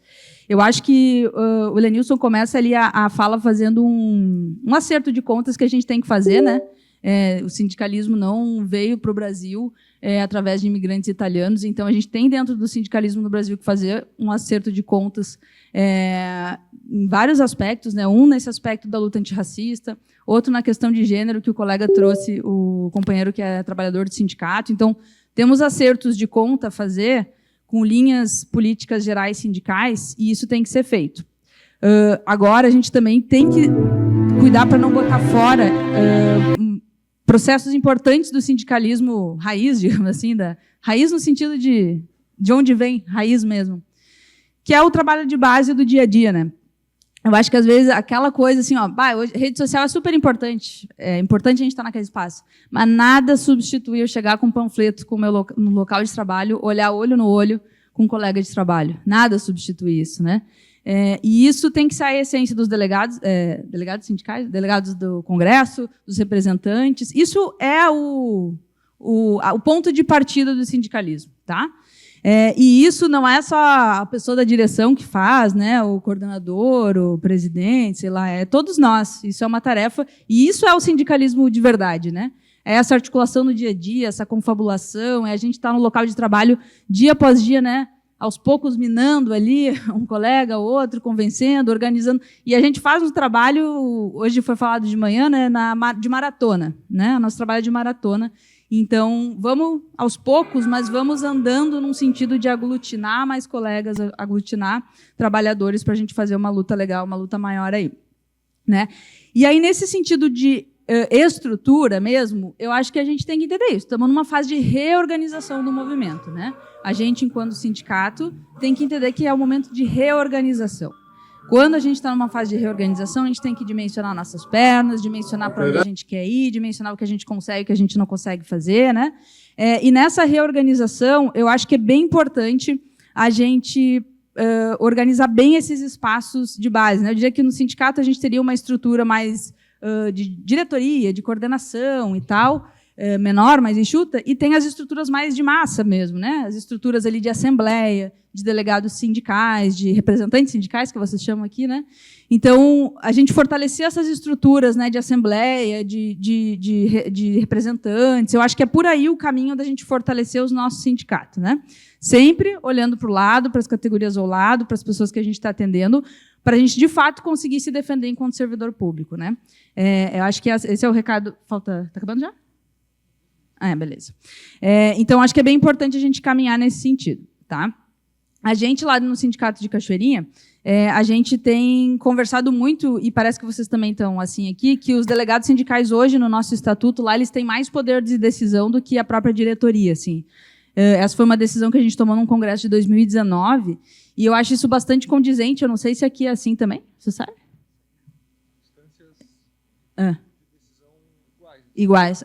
Eu acho que o Lenilson começa ali a fala fazendo um acerto de contas que a gente tem que fazer, né? O sindicalismo não veio para o Brasil através de imigrantes italianos, então a gente tem dentro do sindicalismo no Brasil que fazer um acerto de contas em vários aspectos, né? Um nesse aspecto da luta antirracista, outro na questão de gênero, que o colega trouxe, o companheiro que é trabalhador de sindicato. Então, temos acertos de conta a fazer com linhas políticas gerais sindicais, e isso tem que ser feito. Agora, a gente também tem que cuidar para não botar fora processos importantes do sindicalismo raiz, digamos assim, raiz no sentido de onde vem, raiz mesmo, que é o trabalho de base do dia a dia, né? Eu acho que, às vezes, aquela coisa assim, hoje, rede social é super importante. É importante a gente estar naquele espaço. Mas nada substitui eu chegar com um panfleto no local de trabalho, olhar olho no olho com um colega de trabalho. Nada substitui isso, né? E isso tem que ser a essência dos delegados sindicais, delegados do Congresso, dos representantes. Isso é o ponto de partida do sindicalismo, tá? E isso não é só a pessoa da direção que faz, né, o coordenador, o presidente, sei lá, é todos nós. Isso é uma tarefa, e isso é o sindicalismo de verdade, né? É essa articulação no dia a dia, essa confabulação, é a gente estar no local de trabalho dia após dia, né, aos poucos minando ali um colega, outro, convencendo, organizando. E a gente faz um trabalho, hoje foi falado de manhã, né, de maratona, né? Nosso trabalho é de maratona. Então, vamos aos poucos, mas vamos andando num sentido de aglutinar mais colegas, aglutinar trabalhadores para a gente fazer uma luta legal, uma luta maior aí, né? E aí, nesse sentido de estrutura mesmo, eu acho que a gente tem que entender isso. Estamos numa fase de reorganização do movimento, né? A gente, enquanto sindicato, tem que entender que é o momento de reorganização. Quando a gente está numa fase de reorganização, a gente tem que dimensionar nossas pernas, dimensionar para onde a gente quer ir, dimensionar o que a gente consegue e o que a gente não consegue fazer, né? E nessa reorganização, eu acho que é bem importante a gente organizar bem esses espaços de base, né? Eu diria que no sindicato a gente teria uma estrutura mais de diretoria, de coordenação e tal, menor, mais enxuta, e tem as estruturas mais de massa mesmo, né? As estruturas ali de assembleia, de delegados sindicais, de representantes sindicais, que vocês chamam aqui, né? Então, a gente fortalecer essas estruturas, né, de assembleia, de representantes, eu acho que é por aí o caminho da gente fortalecer os nossos sindicatos, né? Sempre olhando para o lado, para as categorias ao lado, para as pessoas que a gente está atendendo, para a gente, de fato, conseguir se defender enquanto servidor público, né? Eu acho que esse é o recado... Falta... Está acabando já? Beleza. Então, acho que é bem importante a gente caminhar nesse sentido, tá? A gente, lá no Sindicato de Cachoeirinha, a gente tem conversado muito, e parece que vocês também estão assim aqui, que os delegados sindicais hoje, no nosso estatuto, lá eles têm mais poder de decisão do que a própria diretoria, assim. Essa foi uma decisão que a gente tomou num congresso de 2019, e eu acho isso bastante condizente. Eu não sei se aqui é assim também, você sabe? Iguais.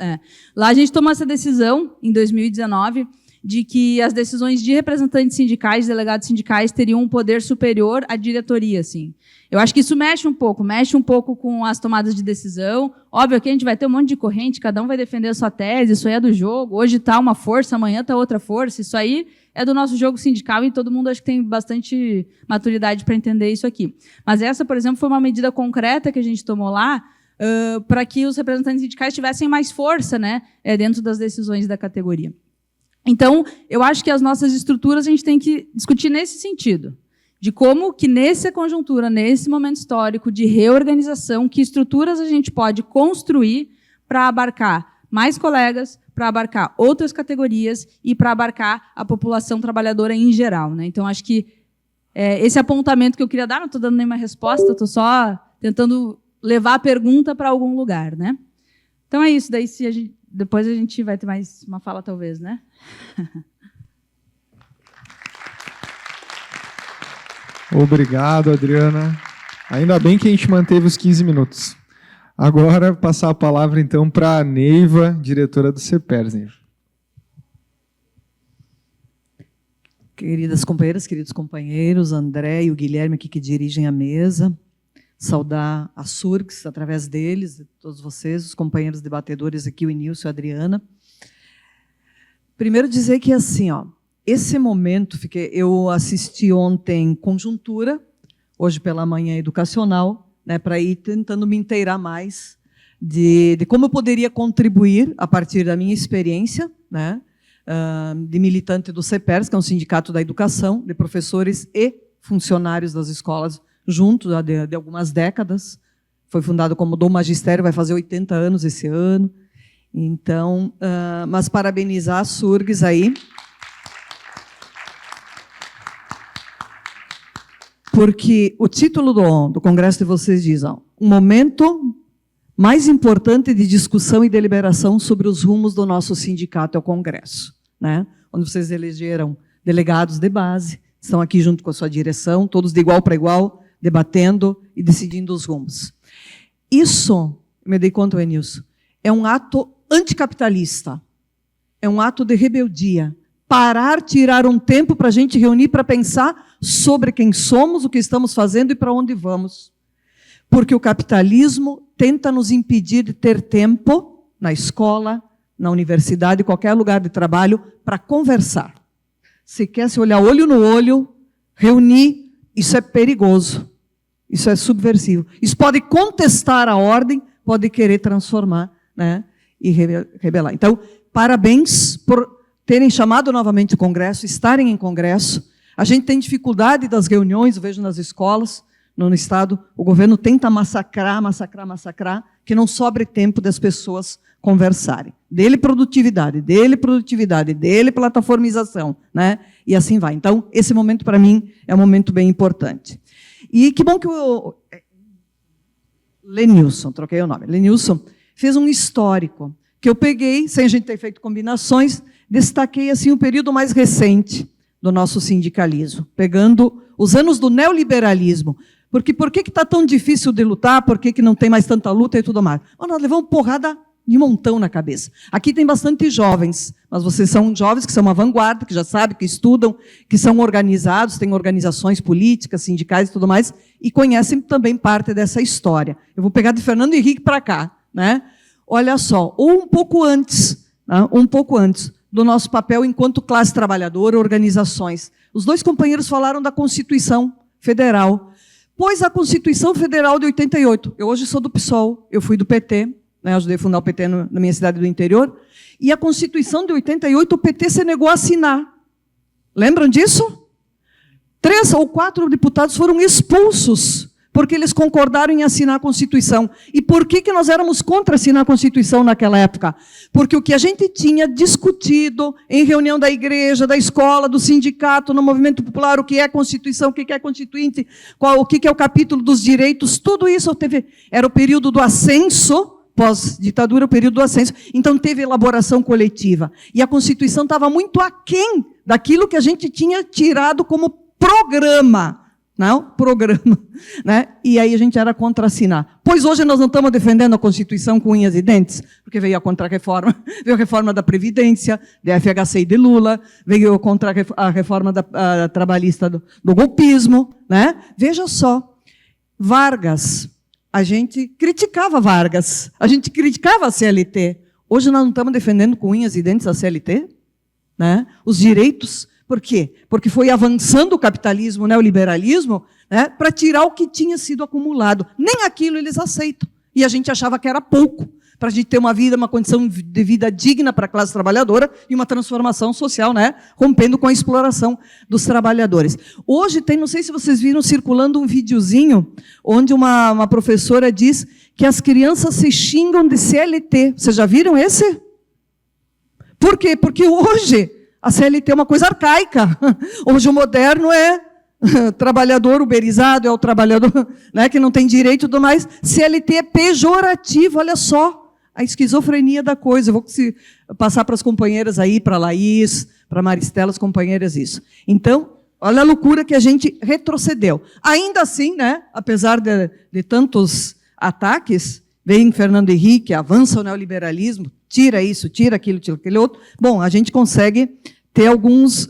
Lá a gente tomou essa decisão, em 2019, de que as decisões de representantes sindicais, delegados sindicais, teriam um poder superior à diretoria, assim. Eu acho que isso mexe um pouco com as tomadas de decisão. Óbvio que a gente vai ter um monte de corrente, cada um vai defender a sua tese, isso aí é do jogo, hoje está uma força, amanhã está outra força, isso aí é do nosso jogo sindical e todo mundo acho que tem bastante maturidade para entender isso aqui. Mas essa, por exemplo, foi uma medida concreta que a gente tomou lá, para que os representantes sindicais tivessem mais força, né, dentro das decisões da categoria. Então, eu acho que as nossas estruturas a gente tem que discutir nesse sentido, de como que nessa conjuntura, nesse momento histórico de reorganização, que estruturas a gente pode construir para abarcar mais colegas, para abarcar outras categorias e para abarcar a população trabalhadora em geral, né? Então, acho que esse apontamento que eu queria dar, não estou dando nenhuma resposta, estou só tentando levar a pergunta para algum lugar, né? Então, é isso. Daí, depois a gente vai ter mais uma fala, talvez, né? Obrigado, Adriana. Ainda bem que a gente manteve os 15 minutos. Agora, passar a palavra, então, para a Neiva, diretora do CEPERS. Neiva. Queridas companheiras, queridos companheiros, André e o Guilherme aqui que dirigem a mesa, saudar a SURGS, através deles, todos vocês, os companheiros debatedores aqui, o Nilson e a Adriana. Primeiro dizer que, assim, esse momento, eu assisti ontem Conjuntura, hoje pela manhã Educacional, né, para ir tentando me inteirar mais de como eu poderia contribuir, a partir da minha experiência, né, de militante do CEPERS, que é um sindicato da educação, de professores e funcionários das escolas, juntos há de algumas décadas. Foi fundado como Dom Magistério, vai fazer 80 anos esse ano. Então, mas parabenizar a SURGS aí, porque o título do congresso de vocês diz, um momento mais importante de discussão e deliberação sobre os rumos do nosso sindicato é o congresso, né? Onde vocês elegeram delegados de base, estão aqui junto com a sua direção, todos de igual para igual, debatendo e decidindo os rumos. Isso, me dei conta, Enilson, é um ato anticapitalista, é um ato de rebeldia. Parar, tirar um tempo para a gente reunir, para pensar sobre quem somos, o que estamos fazendo e para onde vamos. Porque o capitalismo tenta nos impedir de ter tempo na escola, na universidade, qualquer lugar de trabalho, para conversar. Se quer se olhar olho no olho, reunir, isso é perigoso. Isso é subversivo. Isso pode contestar a ordem, pode querer transformar, né, e rebelar. Então, parabéns por terem chamado novamente o Congresso, estarem em Congresso. A gente tem dificuldade das reuniões, eu vejo nas escolas, no Estado, o governo tenta massacrar, que não sobre tempo das pessoas conversarem. Dele produtividade, dele plataformização, né? E assim vai. Então, esse momento, para mim, é um momento bem importante. E que bom que o Lenilson, troquei o nome, Lenilson, fez um histórico, que eu peguei, sem a gente ter feito combinações, destaquei assim o período mais recente do nosso sindicalismo, pegando os anos do neoliberalismo. Porque por que está tão difícil de lutar? Por que não tem mais tanta luta e tudo mais? Nós levamos porrada de montão na cabeça. Aqui tem bastante jovens, mas vocês são jovens que são uma vanguarda, que já sabem, que estudam, que são organizados, têm organizações políticas, sindicais e tudo mais, e conhecem também parte dessa história. Eu vou pegar de Fernando Henrique para cá, né? Olha só, ou um pouco antes, né, um pouco antes, do nosso papel enquanto classe trabalhadora, organizações. Os dois companheiros falaram da Constituição Federal. Pois a Constituição Federal de 88, eu hoje sou do PSOL, eu fui do PT, né, ajudei a fundar o PT na minha cidade do interior, e a Constituição de 88 o PT se negou a assinar. Lembram disso? 3 ou 4 deputados foram expulsos porque eles concordaram em assinar a Constituição. E por que nós éramos contra assinar a Constituição naquela época? Porque o que a gente tinha discutido em reunião da igreja, da escola, do sindicato, no movimento popular, o que é a Constituição, o que é constituinte, o que é o capítulo dos direitos, tudo isso era o período do ascenso, pós-ditadura, o período do ascenso, então teve elaboração coletiva. E a Constituição estava muito aquém daquilo que a gente tinha tirado como programa. Não, programa. Né? E aí a gente era contra assinar. Pois hoje nós não estamos defendendo a Constituição com unhas e dentes, porque veio a contra-reforma, veio a reforma da Previdência, da FHC e de Lula, veio a reforma trabalhista do golpismo. Né? Veja só, Vargas, a gente criticava Vargas, a gente criticava a CLT. Hoje nós não estamos defendendo com unhas e dentes a CLT? Né? Os direitos. Por quê? Porque foi avançando o capitalismo, o neoliberalismo, né, para tirar o que tinha sido acumulado. Nem aquilo eles aceitam. E a gente achava que era pouco, para a gente ter uma vida, uma condição de vida digna para a classe trabalhadora e uma transformação social, né, rompendo com a exploração dos trabalhadores. Hoje tem, não sei se vocês viram, circulando um videozinho, onde uma professora diz que as crianças se xingam de CLT. Vocês já viram esse? Por quê? Porque hoje a CLT é uma coisa arcaica. Hoje o moderno é trabalhador uberizado, é o trabalhador, né, que não tem direito e tudo mais. CLT é pejorativo, olha só a esquizofrenia da coisa. Eu vou passar para as companheiras aí, para a Laís, para a Maristela, as companheiras, isso. Então, olha a loucura que a gente retrocedeu. Ainda assim, né, apesar de tantos ataques, vem Fernando Henrique, avança o neoliberalismo, tira isso, tira aquilo, tira aquele outro. Bom, a gente consegue ter alguns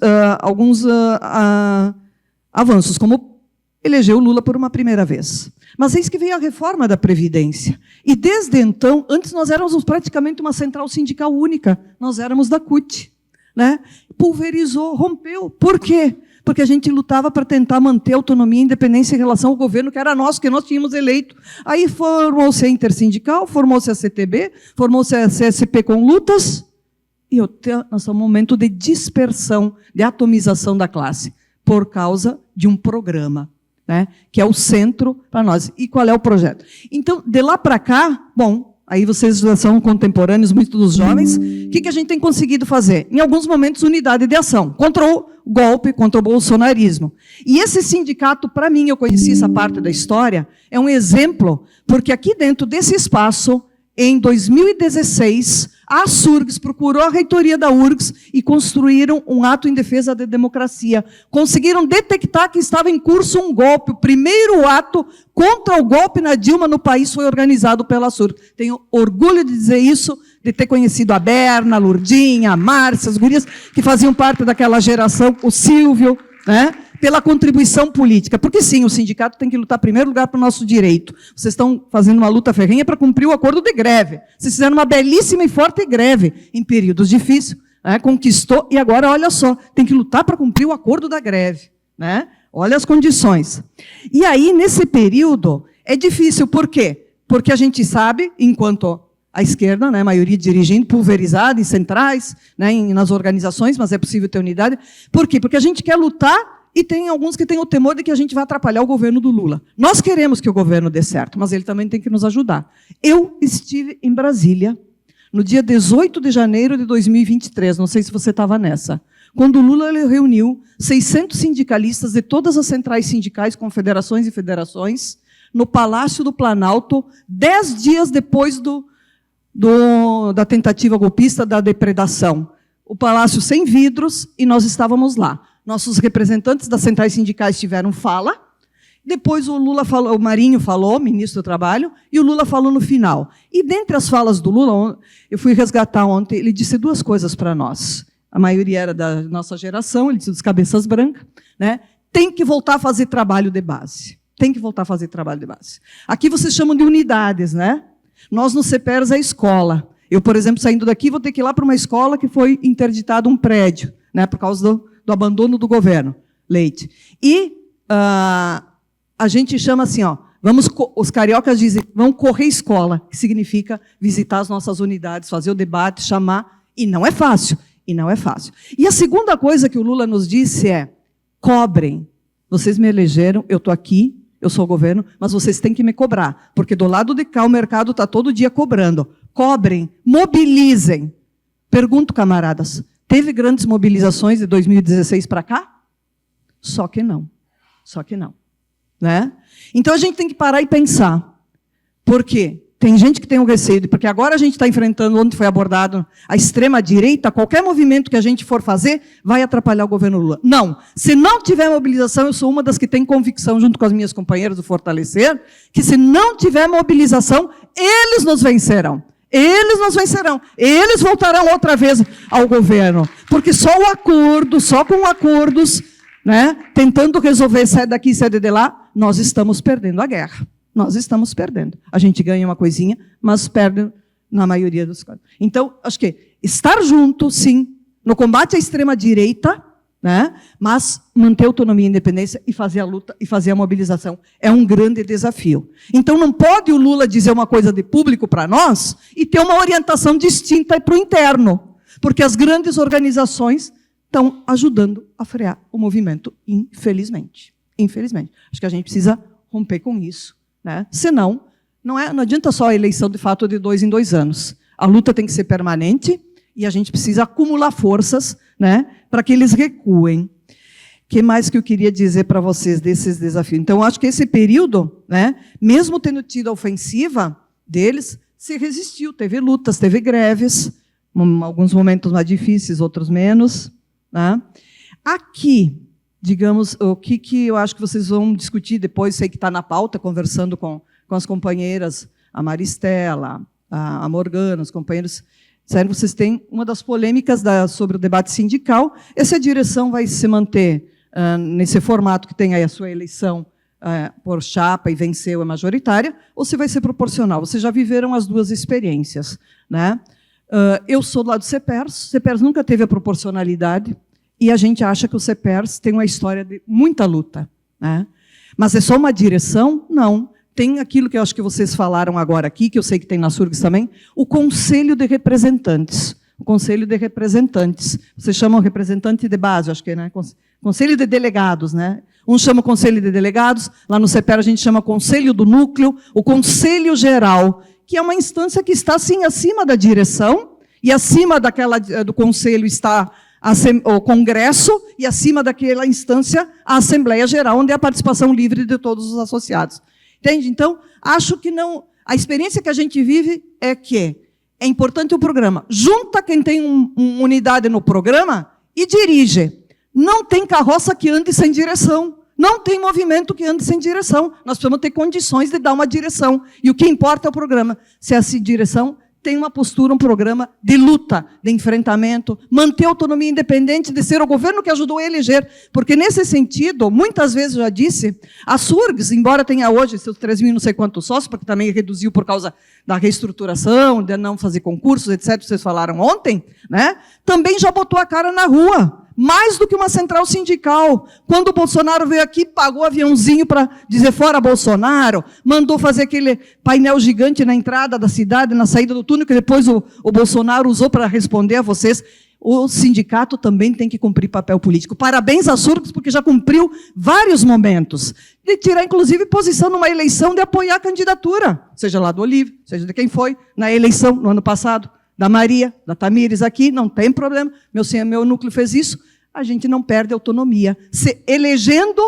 avanços, como elegeu o Lula por uma primeira vez. Mas eis que veio a reforma da Previdência. E desde então, antes nós éramos praticamente uma central sindical única, nós éramos da CUT. Né? Pulverizou, rompeu. Por quê? Porque a gente lutava para tentar manter a autonomia e independência em relação ao governo, que era nosso, que nós tínhamos eleito. Aí formou-se a Intersindical, formou-se a CTB, formou-se a CSP com lutas, e nós estamos num momento de dispersão, de atomização da classe, por causa de um programa, né, que é o centro para nós. E qual é o projeto? Então, de lá para cá, bom, aí vocês já são contemporâneos, muitos dos jovens, o que a gente tem conseguido fazer? Em alguns momentos, unidade de ação, contra o golpe, contra o bolsonarismo. E esse sindicato, para mim, eu conheci essa parte da história, é um exemplo, porque aqui dentro desse espaço, em 2016, a SURGS procurou a reitoria da URGS e construíram um ato em defesa da democracia. Conseguiram detectar que estava em curso um golpe. O primeiro ato contra o golpe na Dilma no país foi organizado pela SURGS. Tenho orgulho de dizer isso, de ter conhecido a Berna, a Lurdinha, a Márcia, as gurias que faziam parte daquela geração, o Silvio, né? Pela contribuição política. Porque, sim, o sindicato tem que lutar, em primeiro lugar, para o nosso direito. Vocês estão fazendo uma luta ferrenha para cumprir o acordo de greve. Vocês fizeram uma belíssima e forte greve em períodos difíceis. Né? Conquistou, e agora, olha só, tem que lutar para cumprir o acordo da greve. Né? Olha as condições. E aí, nesse período, é difícil. Por quê? Porque a gente sabe, enquanto a esquerda, né, a maioria dirigindo, pulverizada em centrais, né, nas organizações, mas é possível ter unidade. Por quê? Porque a gente quer lutar. E tem alguns que têm o temor de que a gente vai atrapalhar o governo do Lula. Nós queremos que o governo dê certo, mas ele também tem que nos ajudar. Eu estive em Brasília no dia 18 de janeiro de 2023, não sei se você estava nessa, quando o Lula reuniu 600 sindicalistas de todas as centrais sindicais, confederações e federações, no Palácio do Planalto, 10 dias depois da tentativa golpista da depredação. O palácio sem vidros, e nós estávamos lá. Nossos representantes das centrais sindicais tiveram fala, depois o Lula falou, o Marinho falou, ministro do Trabalho, e o Lula falou no final. E dentre as falas do Lula, eu fui resgatar ontem, ele disse duas coisas para nós. A maioria era da nossa geração, ele disse dos cabeças brancas, né? Tem que voltar a fazer trabalho de base. Tem que voltar a fazer trabalho de base. Aqui vocês chamam de unidades, né? Nós, no CEPERS, é escola. Eu, por exemplo, saindo daqui, vou ter que ir lá para uma escola que foi interditado um prédio, né, por causa do abandono do governo Leite. E a gente chama assim, ó, os cariocas dizem, vamos correr escola, que significa visitar as nossas unidades, fazer o debate, chamar, e não é fácil, E a segunda coisa que o Lula nos disse é, cobrem. Vocês me elegeram, eu estou aqui, eu sou o governo, mas vocês têm que me cobrar, porque do lado de cá o mercado está todo dia cobrando. Cobrem, mobilizem. Pergunto, camaradas, teve grandes mobilizações de 2016 para cá? Só que não. Né? Então a gente tem que parar e pensar. Por quê? Tem gente que tem um receio, porque agora a gente está enfrentando, onde foi abordado, a extrema-direita, qualquer movimento que a gente for fazer vai atrapalhar o governo Lula. Não. Se não tiver mobilização, eu sou uma das que tem convicção, junto com as minhas companheiras do Fortalecer, que se não tiver mobilização, eles nos vencerão. Eles voltarão outra vez ao governo. Porque só com acordos, né, tentando resolver, sai daqui, sai de lá, nós estamos perdendo a guerra. A gente ganha uma coisinha, mas perde na maioria dos casos. Então, acho que estar junto, sim, no combate à extrema-direita, né, mas manter autonomia e independência e fazer a luta e fazer a mobilização é um grande desafio. Então, não pode o Lula dizer uma coisa de público para nós e ter uma orientação distinta para o interno, porque as grandes organizações estão ajudando a frear o movimento, infelizmente. Acho que a gente precisa romper com isso. Né? Senão, não adianta só a eleição, de fato, de 2 em 2 anos. A luta tem que ser permanente e a gente precisa acumular forças, né, para que eles recuem. O que mais que eu queria dizer para vocês desses desafios? Então, eu acho que esse período, né, mesmo tendo tido a ofensiva deles, se resistiu. Teve lutas, teve greves, alguns momentos mais difíceis, outros menos. Né? Aqui, digamos, o que eu acho que vocês vão discutir depois, sei que está na pauta, conversando com as companheiras, a Maristela, a Morgana, os companheiros, disseram que vocês têm uma das polêmicas sobre o debate sindical, essa direção vai se manter nesse formato que tem aí a sua eleição por chapa e venceu, é majoritária, ou se vai ser proporcional. Vocês já viveram as duas experiências. Né? Eu sou do lado do CEPERS, o CEPERS nunca teve a proporcionalidade, e a gente acha que o CEPERS tem uma história de muita luta. Né? Mas é só uma direção? Não. Tem aquilo que eu acho que vocês falaram agora aqui, que eu sei que tem na SURGS também, o Conselho de Representantes. O Conselho de Representantes. Vocês chamam representante de base, acho que é, né? Conselho de Delegados. Né? Um chama Conselho de Delegados, lá no CEPER a gente chama Conselho do Núcleo, o Conselho Geral, que é uma instância que está, sim, acima da direção, e acima do Conselho está o Congresso, e acima daquela instância, a Assembleia Geral, onde é a participação livre de todos os associados. Entende? Então, acho que não. A experiência que a gente vive é que é importante o programa. Junta quem tem uma unidade no programa e dirige. Não tem carroça que ande sem direção. Não tem movimento que ande sem direção. Nós precisamos ter condições de dar uma direção. E o que importa é o programa. Se essa direção tem uma postura, um programa de luta, de enfrentamento, manter a autonomia independente, de ser o governo que ajudou a eleger. Porque, nesse sentido, muitas vezes, eu já disse, a SURGS, embora tenha hoje seus 3.000 não sei quantos sócios, porque também reduziu por causa da reestruturação, de não fazer concursos, etc., vocês falaram ontem, né? Também já botou a cara na rua. Mais do que uma central sindical. Quando o Bolsonaro veio aqui, pagou aviãozinho para dizer fora Bolsonaro, mandou fazer aquele painel gigante na entrada da cidade, na saída do túnel, que depois o Bolsonaro usou para responder a vocês. O sindicato também tem que cumprir papel político. Parabéns à SURGS, porque já cumpriu vários momentos. De tirar, inclusive, posição numa eleição de apoiar a candidatura, seja lá do Olívio, seja de quem foi, na eleição, no ano passado. Da Maria, da Tamires aqui, não tem problema. Meu núcleo fez isso. A gente não perde autonomia. Elegendo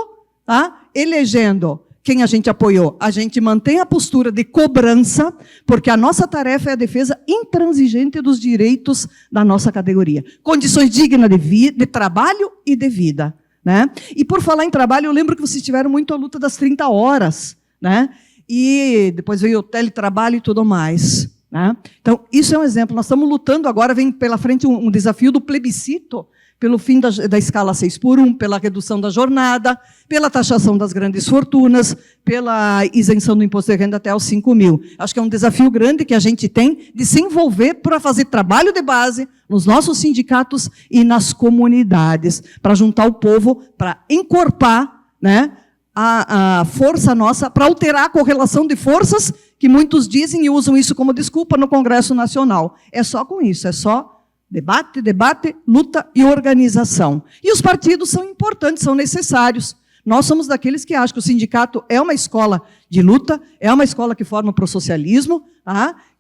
quem a gente apoiou, a gente mantém a postura de cobrança, porque a nossa tarefa é a defesa intransigente dos direitos da nossa categoria. Condições dignas de trabalho e de vida. Né? E por falar em trabalho, eu lembro que vocês tiveram muito a luta das 30 horas. Né? E depois veio o teletrabalho e tudo mais. Né? Então, isso é um exemplo. Nós estamos lutando agora, vem pela frente um desafio do plebiscito, pelo fim da escala 6x1, pela redução da jornada, pela taxação das grandes fortunas, pela isenção do imposto de renda até aos 5 mil. Acho que é um desafio grande que a gente tem de se envolver para fazer trabalho de base nos nossos sindicatos e nas comunidades, para juntar o povo, para encorpar, né, a força nossa, para alterar a correlação de forças que muitos dizem e usam isso como desculpa no Congresso Nacional. É só com isso, é só debate, debate, luta e organização. E os partidos são importantes, são necessários. Nós somos daqueles que acham que o sindicato é uma escola de luta, é uma escola que forma para o socialismo,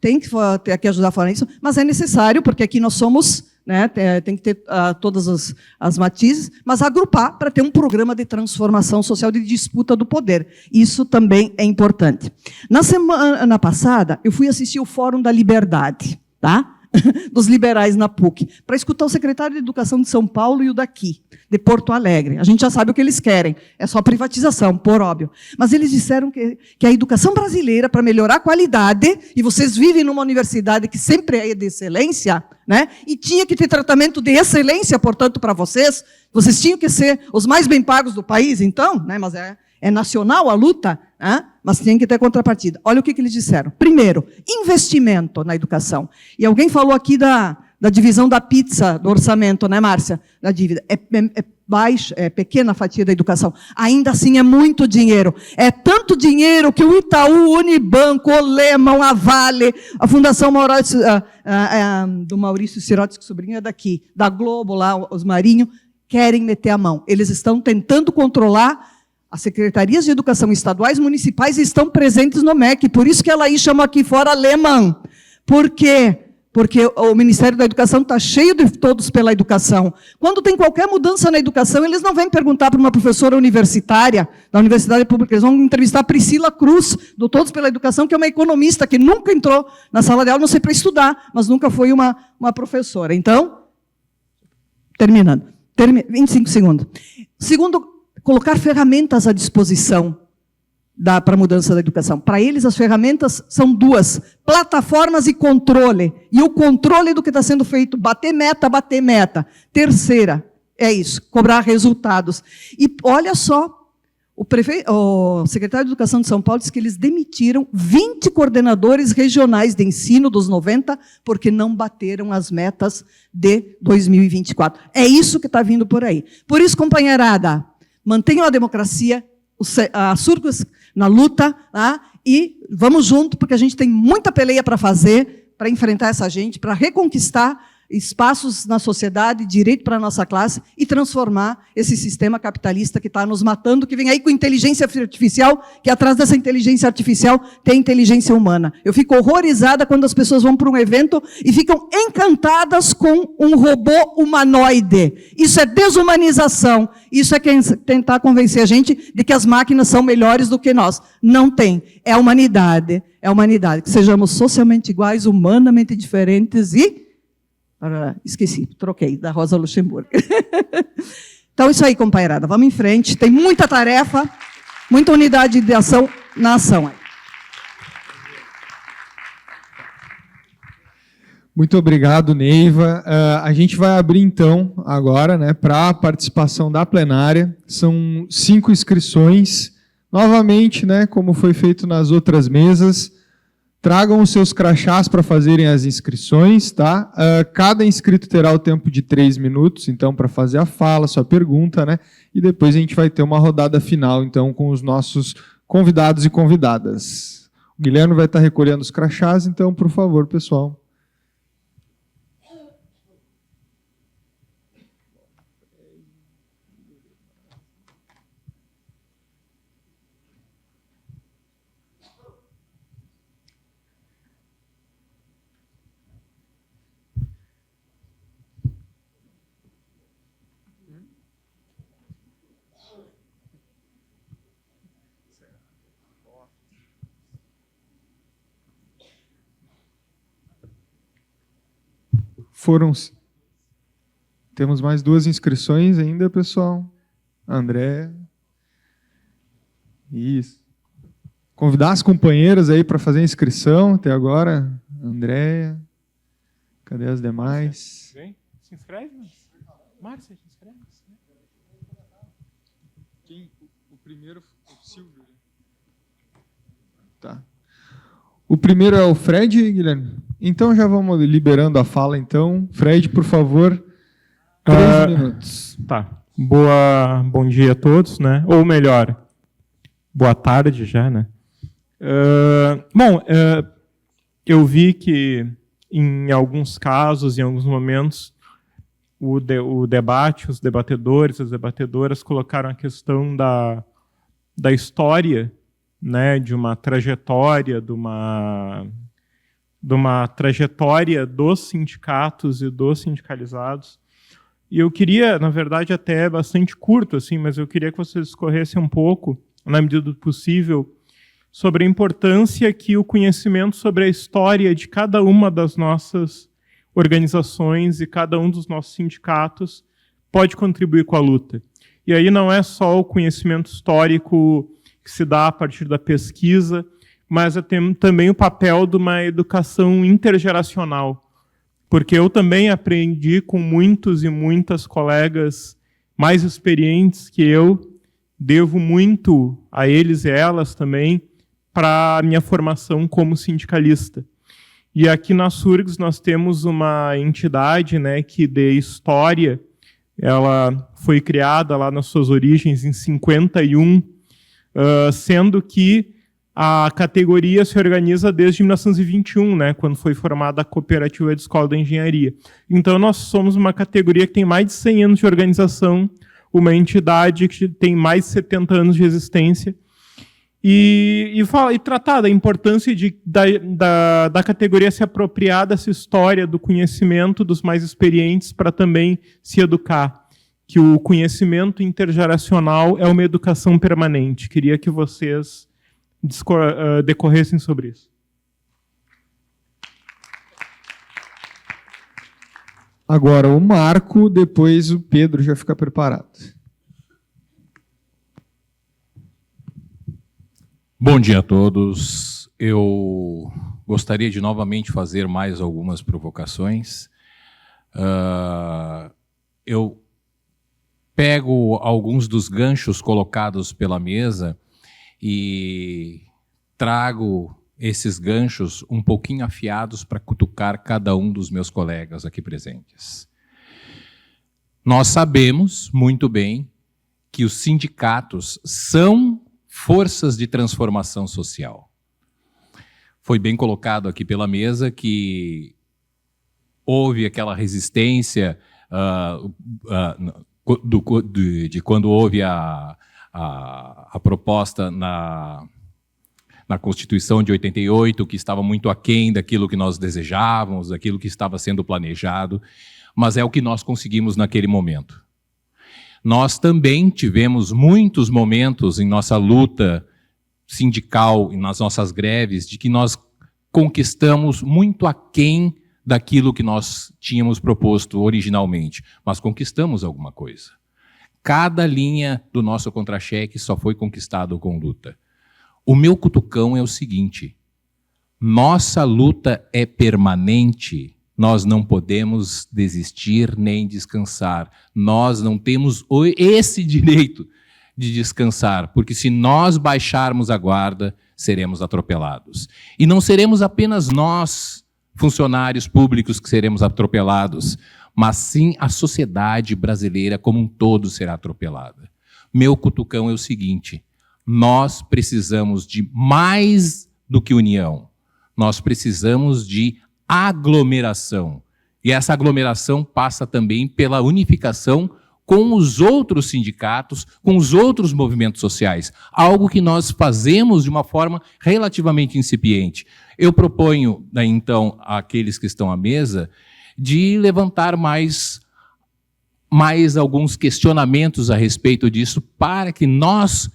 tem que ter que ajudar a falar isso, mas é necessário, porque aqui nós somos, né, tem que ter todas as matizes, mas agrupar para ter um programa de transformação social, de disputa do poder. Isso também é importante. Na semana passada, eu fui assistir o Fórum da Liberdade, tá? Dos liberais na PUC, para escutar o secretário de Educação de São Paulo e o daqui, de Porto Alegre. A gente já sabe o que eles querem, é só privatização, por óbvio. Mas eles disseram que a educação brasileira, para melhorar a qualidade, e vocês vivem numa universidade que sempre é de excelência, né? E tinha que ter tratamento de excelência, portanto, para vocês tinham que ser os mais bem pagos do país, então, né? Mas é nacional a luta, mas tem que ter contrapartida. Olha o que eles disseram. Primeiro, investimento na educação. E alguém falou aqui da divisão da pizza, do orçamento, né, Márcia? Da dívida. É baixa, é pequena a fatia da educação. Ainda assim, é muito dinheiro. É tanto dinheiro que o Itaú, o Unibanco, o Lehman, a Vale, a Fundação do Maurício Sirotsky, sobrinho é daqui, da Globo, lá, os Marinho, querem meter a mão. Eles estão tentando controlar. As secretarias de educação estaduais, municipais estão presentes no MEC, por isso que ela aí chama aqui fora Lehman. Por quê? Porque o Ministério da Educação está cheio de todos pela educação. Quando tem qualquer mudança na educação, eles não vêm perguntar para uma professora universitária, da Universidade Pública, eles vão entrevistar a Priscila Cruz, do Todos pela Educação, que é uma economista que nunca entrou na sala de aula, não sei para estudar, mas nunca foi uma professora. Então, terminando. 25 segundos. Segundo, colocar ferramentas à disposição para a mudança da educação. Para eles, as ferramentas são duas: plataformas e controle. E o controle do que está sendo feito, bater meta. Terceira, é isso, cobrar resultados. E olha só, o secretário de Educação de São Paulo disse que eles demitiram 20 coordenadores regionais de ensino dos 90 porque não bateram as metas de 2024. É isso que está vindo por aí. Por isso, companheirada, mantenham a democracia, a surcos na luta, e vamos junto, porque a gente tem muita peleia para fazer, para enfrentar essa gente, para reconquistar espaços na sociedade, direito para a nossa classe, e transformar esse sistema capitalista que está nos matando, que vem aí com inteligência artificial, que atrás dessa inteligência artificial tem inteligência humana. Eu fico horrorizada quando as pessoas vão para um evento e ficam encantadas com um robô humanoide. Isso é desumanização. Isso é tentar convencer a gente de que as máquinas são melhores do que nós. Não tem. É a humanidade. É a humanidade. Que sejamos socialmente iguais, humanamente diferentes e... esqueci, troquei, da Rosa Luxemburgo. Então, isso aí, companheirada. Vamos em frente. Tem muita tarefa, muita unidade de ação na ação. Muito obrigado, Neiva. A gente vai abrir, então, agora, né, para a participação da plenária. São 5 inscrições. Novamente, né, como foi feito nas outras mesas, tragam os seus crachás para fazerem as inscrições, tá? Cada inscrito terá o tempo de 3 minutos, então, para fazer a fala, sua pergunta, né? E depois a gente vai ter uma rodada final, então, com os nossos convidados e convidadas. O Guilherme vai estar recolhendo os crachás, então, por favor, pessoal. Temos mais 2 inscrições ainda, pessoal. André. Isso. Convidar as companheiras aí para fazer a inscrição até agora. Andréia. Cadê as demais? Vem, se inscreve. Márcia, te inscreve. O primeiro o Silvio. Tá. O primeiro é o Fred, Guilherme? Então já vamos liberando a fala, então. Fred, por favor, 3 minutos. Tá. Bom dia a todos, né? Ou melhor, boa tarde já, né? Eu vi que em alguns casos, em alguns momentos, o debate, os debatedores, as debatedoras colocaram a questão da história, né, de uma trajetória, de uma trajetória dos sindicatos e dos sindicalizados. E eu queria, na verdade, até bastante curto, assim, mas eu queria que vocês discorressem um pouco, na medida do possível, sobre a importância que o conhecimento sobre a história de cada uma das nossas organizações e cada um dos nossos sindicatos pode contribuir com a luta. E aí não é só o conhecimento histórico que se dá a partir da pesquisa, mas também o papel de uma educação intergeracional. Porque eu também aprendi com muitos e muitas colegas mais experientes que eu, devo muito a eles e elas também, para a minha formação como sindicalista. E aqui na Surgs nós temos uma entidade, né, que de história, ela foi criada lá nas suas origens em 51, sendo que a categoria se organiza desde 1921, né, quando foi formada a Cooperativa de Escola da Engenharia. Então nós somos uma categoria que tem mais de 100 anos de organização, uma entidade que tem mais de 70 anos de existência, e tratar da importância da categoria se apropriar dessa história, do conhecimento dos mais experientes para também se educar. Que o conhecimento intergeracional é uma educação permanente. Queria que vocês decorressem sobre isso. Agora o Marco, depois o Pedro já fica preparado. Bom dia a todos. Eu gostaria de novamente fazer mais algumas provocações. Eu pego alguns dos ganchos colocados pela mesa e trago esses ganchos um pouquinho afiados para cutucar cada um dos meus colegas aqui presentes. Nós sabemos muito bem que os sindicatos são forças de transformação social. Foi bem colocado aqui pela mesa que houve aquela resistência de quando houve a proposta na Constituição de 88, que estava muito aquém daquilo que nós desejávamos, daquilo que estava sendo planejado, mas é o que nós conseguimos naquele momento. Nós também tivemos muitos momentos em nossa luta sindical e nas nossas greves de que nós conquistamos muito aquém daquilo que nós tínhamos proposto originalmente, mas conquistamos alguma coisa. Cada linha do nosso contra-cheque só foi conquistado com luta. O meu cutucão é o seguinte: nossa luta é permanente. Nós não podemos desistir nem descansar. Nós não temos esse direito de descansar, porque se nós baixarmos a guarda, seremos atropelados. E não seremos apenas nós, funcionários públicos, que seremos atropelados, mas sim a sociedade brasileira como um todo será atropelada. Meu cutucão é o seguinte: nós precisamos de mais do que união. Nós precisamos de aglomeração. E essa aglomeração passa também pela unificação com os outros sindicatos, com os outros movimentos sociais. Algo que nós fazemos de uma forma relativamente incipiente. Eu proponho, então, àqueles que estão à mesa, de levantar mais alguns questionamentos a respeito disso, para que nós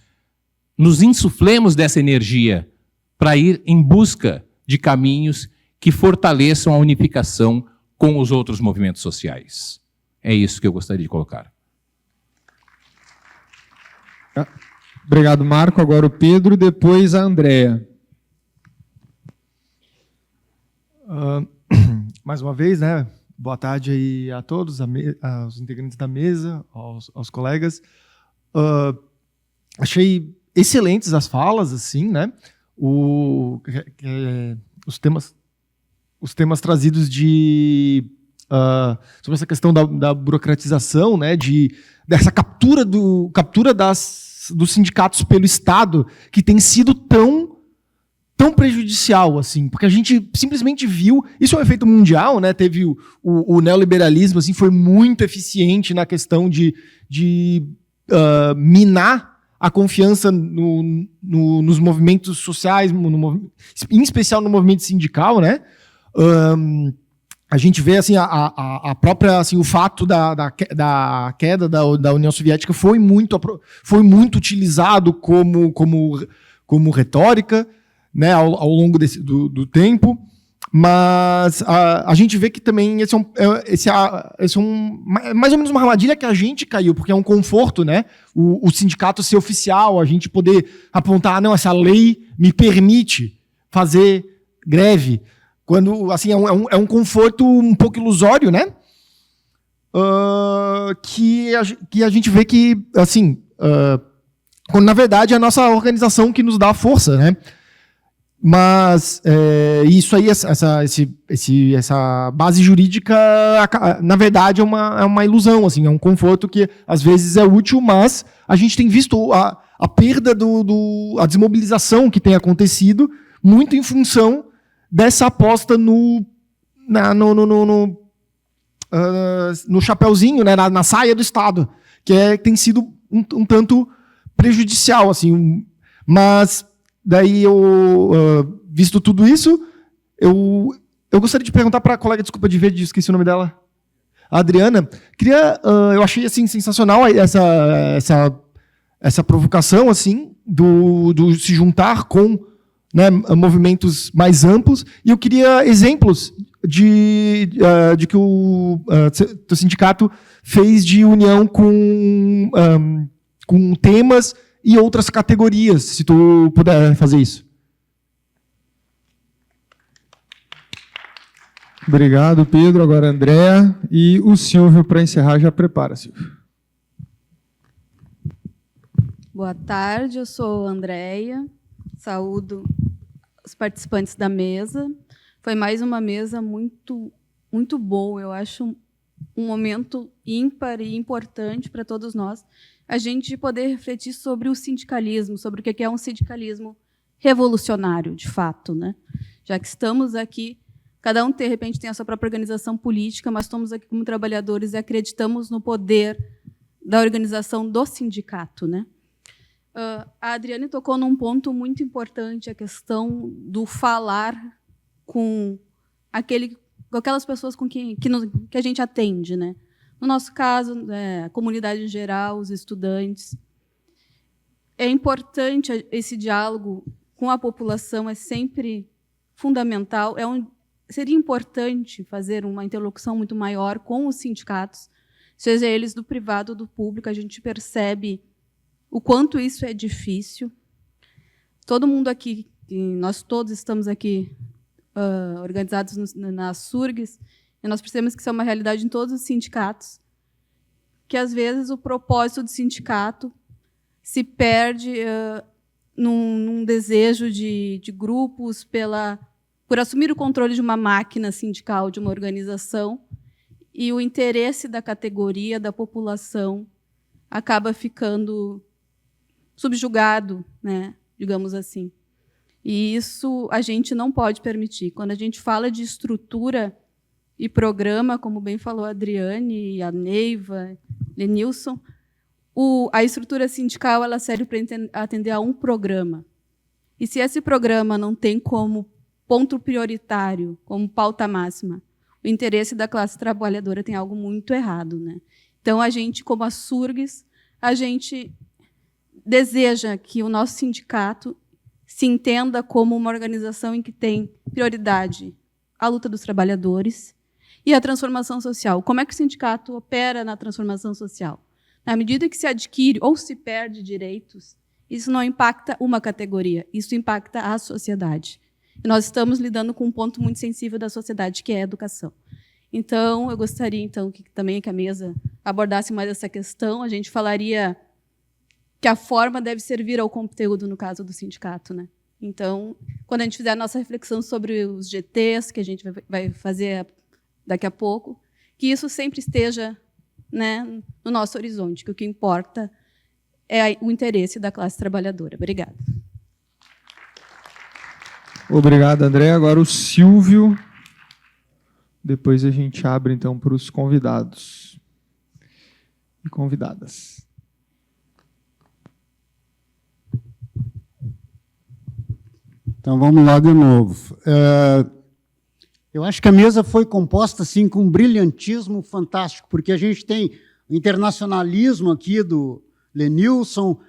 nos insuflemos dessa energia, para ir em busca de caminhos que fortaleçam a unificação com os outros movimentos sociais. É isso que eu gostaria de colocar. Obrigado, Marco. Agora o Pedro, depois a Andréa. Mais uma vez, né? Boa tarde aí a todos, aos integrantes da mesa, aos colegas. Achei excelentes as falas, assim, né? Os temas trazidos sobre essa questão da burocratização, né? Dessa captura dos sindicatos pelo Estado, que tem sido tão prejudicial, assim, porque a gente simplesmente viu, isso é um efeito mundial, né? Teve o neoliberalismo, assim, foi muito eficiente na questão de minar a confiança nos movimentos sociais, em especial no movimento sindical, né? A gente vê assim a própria, assim, o fato da queda da União Soviética foi muito utilizado como retórica, né, ao longo do tempo, mas a gente vê que também esse é mais ou menos uma armadilha que a gente caiu, porque é um conforto, né, o sindicato ser oficial, a gente poder apontar, não, essa lei me permite fazer greve, quando assim é um conforto um pouco ilusório, né, que a gente vê que, assim, quando na verdade é a nossa organização que nos dá a força, né. Mas isso aí, essa base jurídica, na verdade, é uma ilusão, assim, é um conforto que às vezes é útil, mas a gente tem visto a perda, a desmobilização que tem acontecido muito em função dessa aposta no chapeuzinho, né, na saia do Estado, que tem sido um tanto prejudicial, assim, mas daí, visto tudo isso, eu gostaria de perguntar para a colega, desculpa de ver, esqueci o nome dela, a Adriana. Eu achei assim sensacional essa provocação, assim, do se juntar com, né, movimentos mais amplos, e eu queria exemplos de que o sindicato fez de união com temas e outras categorias, se tu puder fazer isso. Obrigado, Pedro. Agora, Andréa. E o Silvio, para encerrar, já prepara, Silvio. Boa tarde, eu sou Andréia. Saúdo os participantes da mesa. Foi mais uma mesa muito, muito boa. Eu acho um momento ímpar e importante para todos nós, a gente poder refletir sobre o sindicalismo, sobre o que é um sindicalismo revolucionário, de fato, né? Já que estamos aqui, cada um, de repente, tem a sua própria organização política, mas estamos aqui como trabalhadores e acreditamos no poder da organização do sindicato, né? A Adriane tocou num ponto muito importante, a questão do falar com aquelas pessoas com que a gente atende, né? No nosso caso, a comunidade em geral, os estudantes. É importante esse diálogo com a população, é sempre fundamental. Seria importante fazer uma interlocução muito maior com os sindicatos, seja eles do privado ou do público. A gente percebe o quanto isso é difícil. Todo mundo aqui, nós todos estamos aqui organizados nas SURGs, e nós percebemos que isso é uma realidade em todos os sindicatos, que, às vezes, o propósito do sindicato se perde num desejo de grupos por assumir o controle de uma máquina sindical, de uma organização, e o interesse da categoria, da população, acaba ficando subjugado, né, digamos assim. E isso a gente não pode permitir. Quando a gente fala de estrutura e programa, como bem falou a Adriane, a Neiva, Lenilson, a estrutura sindical ela serve para atender a um programa. E se esse programa não tem como ponto prioritário, como pauta máxima, o interesse da classe trabalhadora, tem algo muito errado, né? Então, a gente, como a SURGs, a gente deseja que o nosso sindicato se entenda como uma organização em que tem prioridade a luta dos trabalhadores e a transformação social. Como é que o sindicato opera na transformação social? Na medida que se adquire ou se perde direitos, isso não impacta uma categoria, isso impacta a sociedade. E nós estamos lidando com um ponto muito sensível da sociedade, que é a educação. Então, eu gostaria então que também que a mesa abordasse mais essa questão. A gente falaria que a forma deve servir ao conteúdo, no caso do sindicato, né? Então, quando a gente fizer a nossa reflexão sobre os GTs, que a gente vai fazer daqui a pouco, que isso sempre esteja, né, no nosso horizonte, que o que importa é o interesse da classe trabalhadora. Obrigada. Obrigado, André. Agora o Silvio. Depois a gente abre, então, para os convidados e convidadas. Então, vamos lá de novo. Eu acho que a mesa foi composta assim, com um brilhantismo fantástico, porque a gente tem o internacionalismo aqui do Lenilson,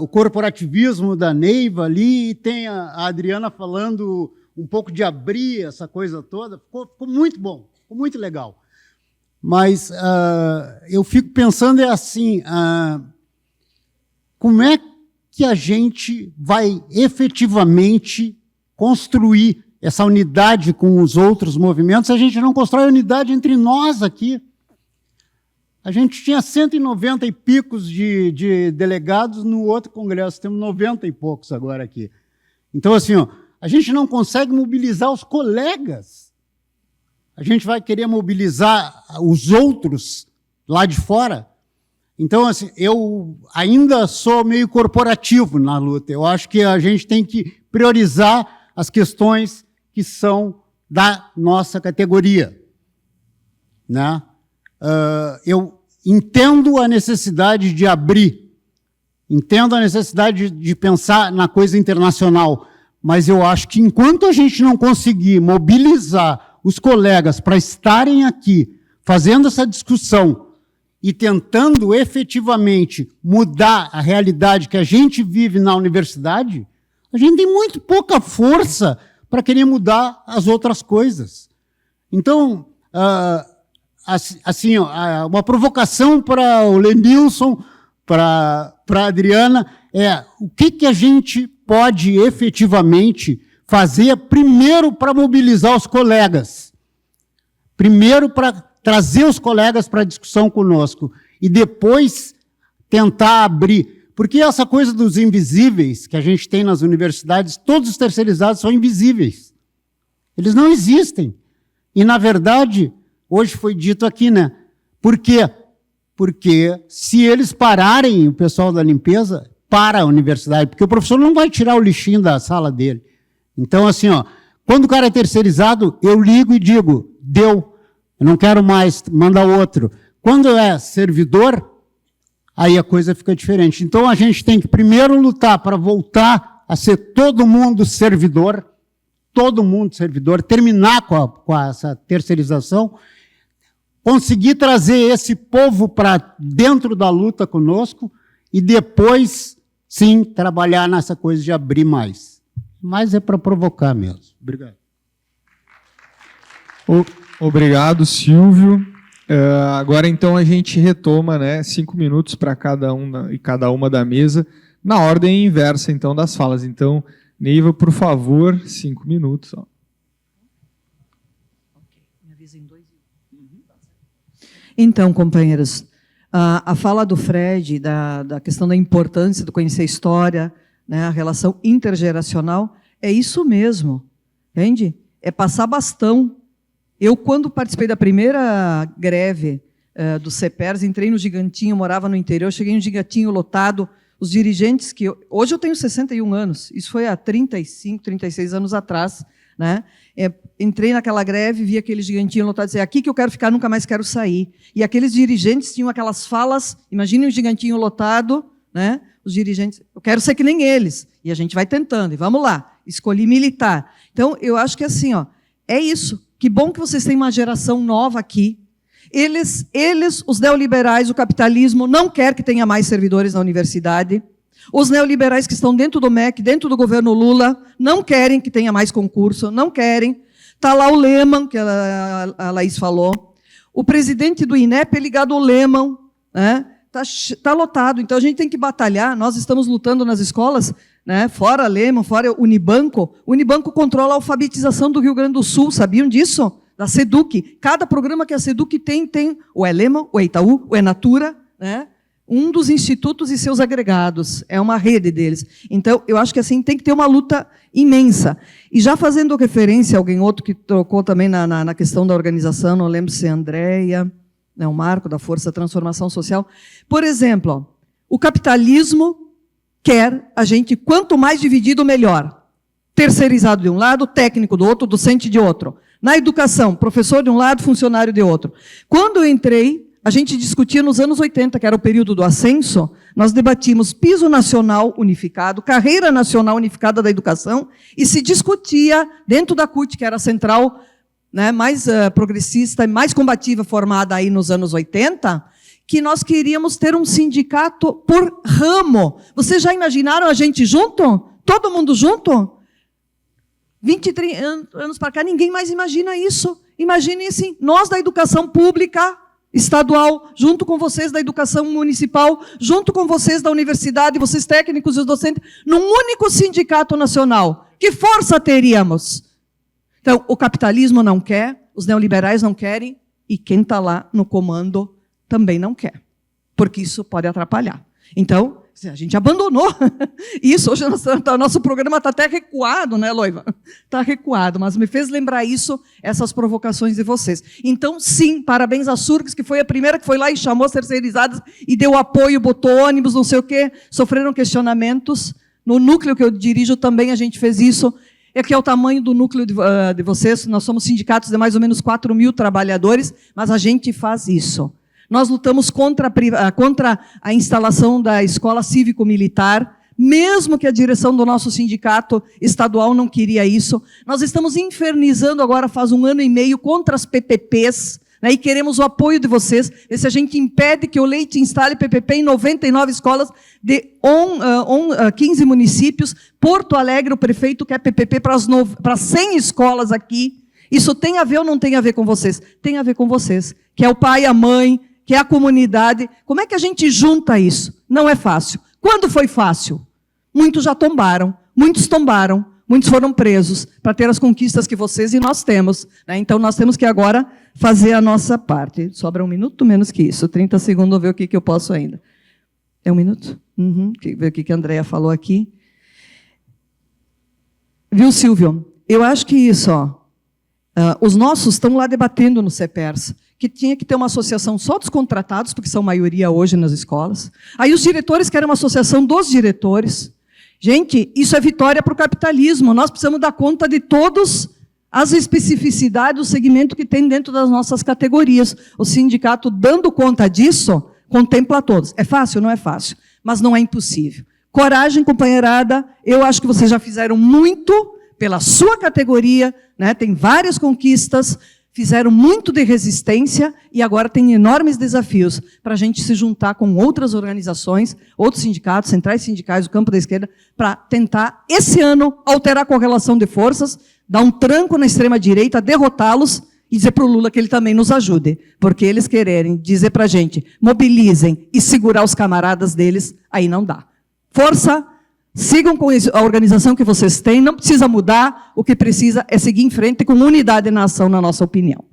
o corporativismo da Neiva ali, e tem a Adriana falando um pouco de abrir essa coisa toda. Ficou muito bom, ficou muito legal. Mas eu fico pensando assim, como é que a gente vai efetivamente construir essa unidade com os outros movimentos? A gente não constrói unidade entre nós aqui. A gente tinha 190 e picos de delegados no outro congresso, temos 90 e poucos agora aqui. Então, assim, ó, a gente não consegue mobilizar os colegas. A gente vai querer mobilizar os outros lá de fora. Então, assim, eu ainda sou meio corporativo na luta. Eu acho que a gente tem que priorizar as questões que são da nossa categoria, né? Eu entendo a necessidade de abrir, entendo a necessidade de pensar na coisa internacional, mas eu acho que enquanto a gente não conseguir mobilizar os colegas para estarem aqui, fazendo essa discussão e tentando efetivamente mudar a realidade que a gente vive na universidade, a gente tem muito pouca força para querer mudar as outras coisas. Então, assim, uma provocação para o Lenilson, para a Adriana, o que a gente pode efetivamente fazer primeiro para mobilizar os colegas, primeiro para trazer os colegas para a discussão conosco e depois tentar abrir. Porque essa coisa dos invisíveis que a gente tem nas universidades, todos os terceirizados são invisíveis. Eles não existem. E, na verdade, hoje foi dito aqui, né? Por quê? Porque se eles pararem, o pessoal da limpeza, para a universidade, porque o professor não vai tirar o lixinho da sala dele. Então, assim, ó, quando o cara é terceirizado, eu ligo e digo, deu, eu não quero mais, manda outro. Quando é servidor, aí a coisa fica diferente. Então, a gente tem que primeiro lutar para voltar a ser todo mundo servidor, terminar com essa terceirização, conseguir trazer esse povo para dentro da luta conosco e depois, sim, trabalhar nessa coisa de abrir mais. Mas é para provocar mesmo. Obrigado. Obrigado, Silvio. Agora, então, a gente retoma, né, 5 minutos para cada uma da mesa, na ordem inversa, então, das falas. Então, Neiva, por favor, 5 minutos. Ó. Então, companheiros, a fala do Fred, da questão da importância de conhecer a história, né, a relação intergeracional, é isso mesmo, entende? É passar bastão. Eu, quando participei da primeira greve do CEPERS, entrei no Gigantinho, morava no interior, cheguei no Gigantinho lotado, os dirigentes que... Hoje eu tenho 61 anos, isso foi há 35, 36 anos atrás, né? Entrei naquela greve, vi aquele Gigantinho lotado, dizer, aqui que eu quero ficar, nunca mais quero sair. E aqueles dirigentes tinham aquelas falas, imaginem o Gigantinho lotado, né? Os dirigentes, eu quero ser que nem eles. E a gente vai tentando, e vamos lá, escolhi militar. Então, eu acho que assim, ó, é isso. Que bom que vocês têm uma geração nova aqui. Eles, os neoliberais, o capitalismo, não quer que tenha mais servidores na universidade. Os neoliberais que estão dentro do MEC, dentro do governo Lula, não querem que tenha mais concurso, não querem. Está lá o Lehmann, que a Laís falou. O presidente do INEP é ligado ao Lehmann, né? Tá lotado. Então, a gente tem que batalhar. Nós estamos lutando nas escolas, né? Fora Lehmann, fora Unibanco. O Unibanco controla a alfabetização do Rio Grande do Sul, sabiam disso? da SEDUC. Cada programa que a SEDUC tem o Elema, o Itaú, o Enatura, né? Um dos institutos e seus agregados. É uma rede deles. Então, eu acho que assim tem que ter uma luta imensa. E já fazendo referência a alguém outro que tocou também na questão da organização, não lembro se é a Andréia, o Marco da Força Transformação Social. Por exemplo, o capitalismo quer a gente, quanto mais dividido, melhor. Terceirizado de um lado, técnico do outro, docente de outro. Na educação, professor de um lado, funcionário de outro. Quando eu entrei, a gente discutia nos anos 80, que era o período do ascenso, nós debatimos piso nacional unificado, carreira nacional unificada da educação, e se discutia, dentro da CUT, que era a central, né, mais progressista e mais combativa, formada aí nos anos 80, que nós queríamos ter um sindicato por ramo. Vocês já imaginaram a gente junto? Todo mundo junto? 20, 30 anos para cá, ninguém mais imagina isso. Imaginem assim, nós da educação pública estadual, junto com vocês da educação municipal, junto com vocês da universidade, vocês técnicos e os docentes, num único sindicato nacional. Que força teríamos? Então, o capitalismo não quer, os neoliberais não querem, e quem está lá no comando também não quer, porque isso pode atrapalhar. Então, a gente abandonou isso. Hoje o nosso programa está até recuado, né, Loiva? Está recuado, mas me fez lembrar isso, essas provocações de vocês. Então, sim, parabéns à Surgs, que foi a primeira que foi lá e chamou as terceirizadas e deu apoio, botou ônibus, não sei o quê, sofreram questionamentos. No núcleo que eu dirijo também a gente fez isso. Aqui é o tamanho do núcleo de vocês, nós somos sindicatos de mais ou menos 4.000 trabalhadores, mas a gente faz isso. Nós lutamos contra a instalação da escola cívico-militar, mesmo que a direção do nosso sindicato estadual não queria isso. Nós estamos infernizando agora, faz 1 ano e meio, contra as PPPs, né, e queremos o apoio de vocês. Se a gente impede que o Leite instale PPP em 99 escolas de 15 municípios, Porto Alegre, o prefeito quer PPP para 100 escolas aqui. Isso tem a ver ou não tem a ver com vocês? Tem a ver com vocês, que é o pai, a mãe, que é a comunidade. Como é que a gente junta isso? Não é fácil. Quando foi fácil? Muitos já tombaram, muitos foram presos para ter as conquistas que vocês e nós temos, né? Então, nós temos que agora fazer a nossa parte. Sobra 1 minuto, menos que isso. 30 segundos, ver o que eu posso ainda. É 1 minuto? Ver o que a Andréia falou aqui. Viu, Silvio? Eu acho que isso, os nossos estão lá debatendo no CEPERS, que tinha que ter uma associação só dos contratados, porque são maioria hoje nas escolas. Aí os diretores querem uma associação dos diretores. Gente, isso é vitória para o capitalismo. Nós precisamos dar conta de todas as especificidades do segmento que tem dentro das nossas categorias. O sindicato, dando conta disso, contempla todos. É fácil? Não é fácil, mas não é impossível. Coragem, companheirada, eu acho que vocês já fizeram muito pela sua categoria, né? Tem várias conquistas, fizeram muito de resistência e agora tem enormes desafios para a gente se juntar com outras organizações, outros sindicatos, centrais sindicais do campo da esquerda, para tentar, esse ano, alterar a correlação de forças, dar um tranco na extrema-direita, derrotá-los e dizer para o Lula que ele também nos ajude, porque eles quererem dizer para a gente, mobilizem e segurar os camaradas deles, aí não dá. Força! Sigam com a organização que vocês têm, não precisa mudar, o que precisa é seguir em frente com unidade na ação, na nossa opinião.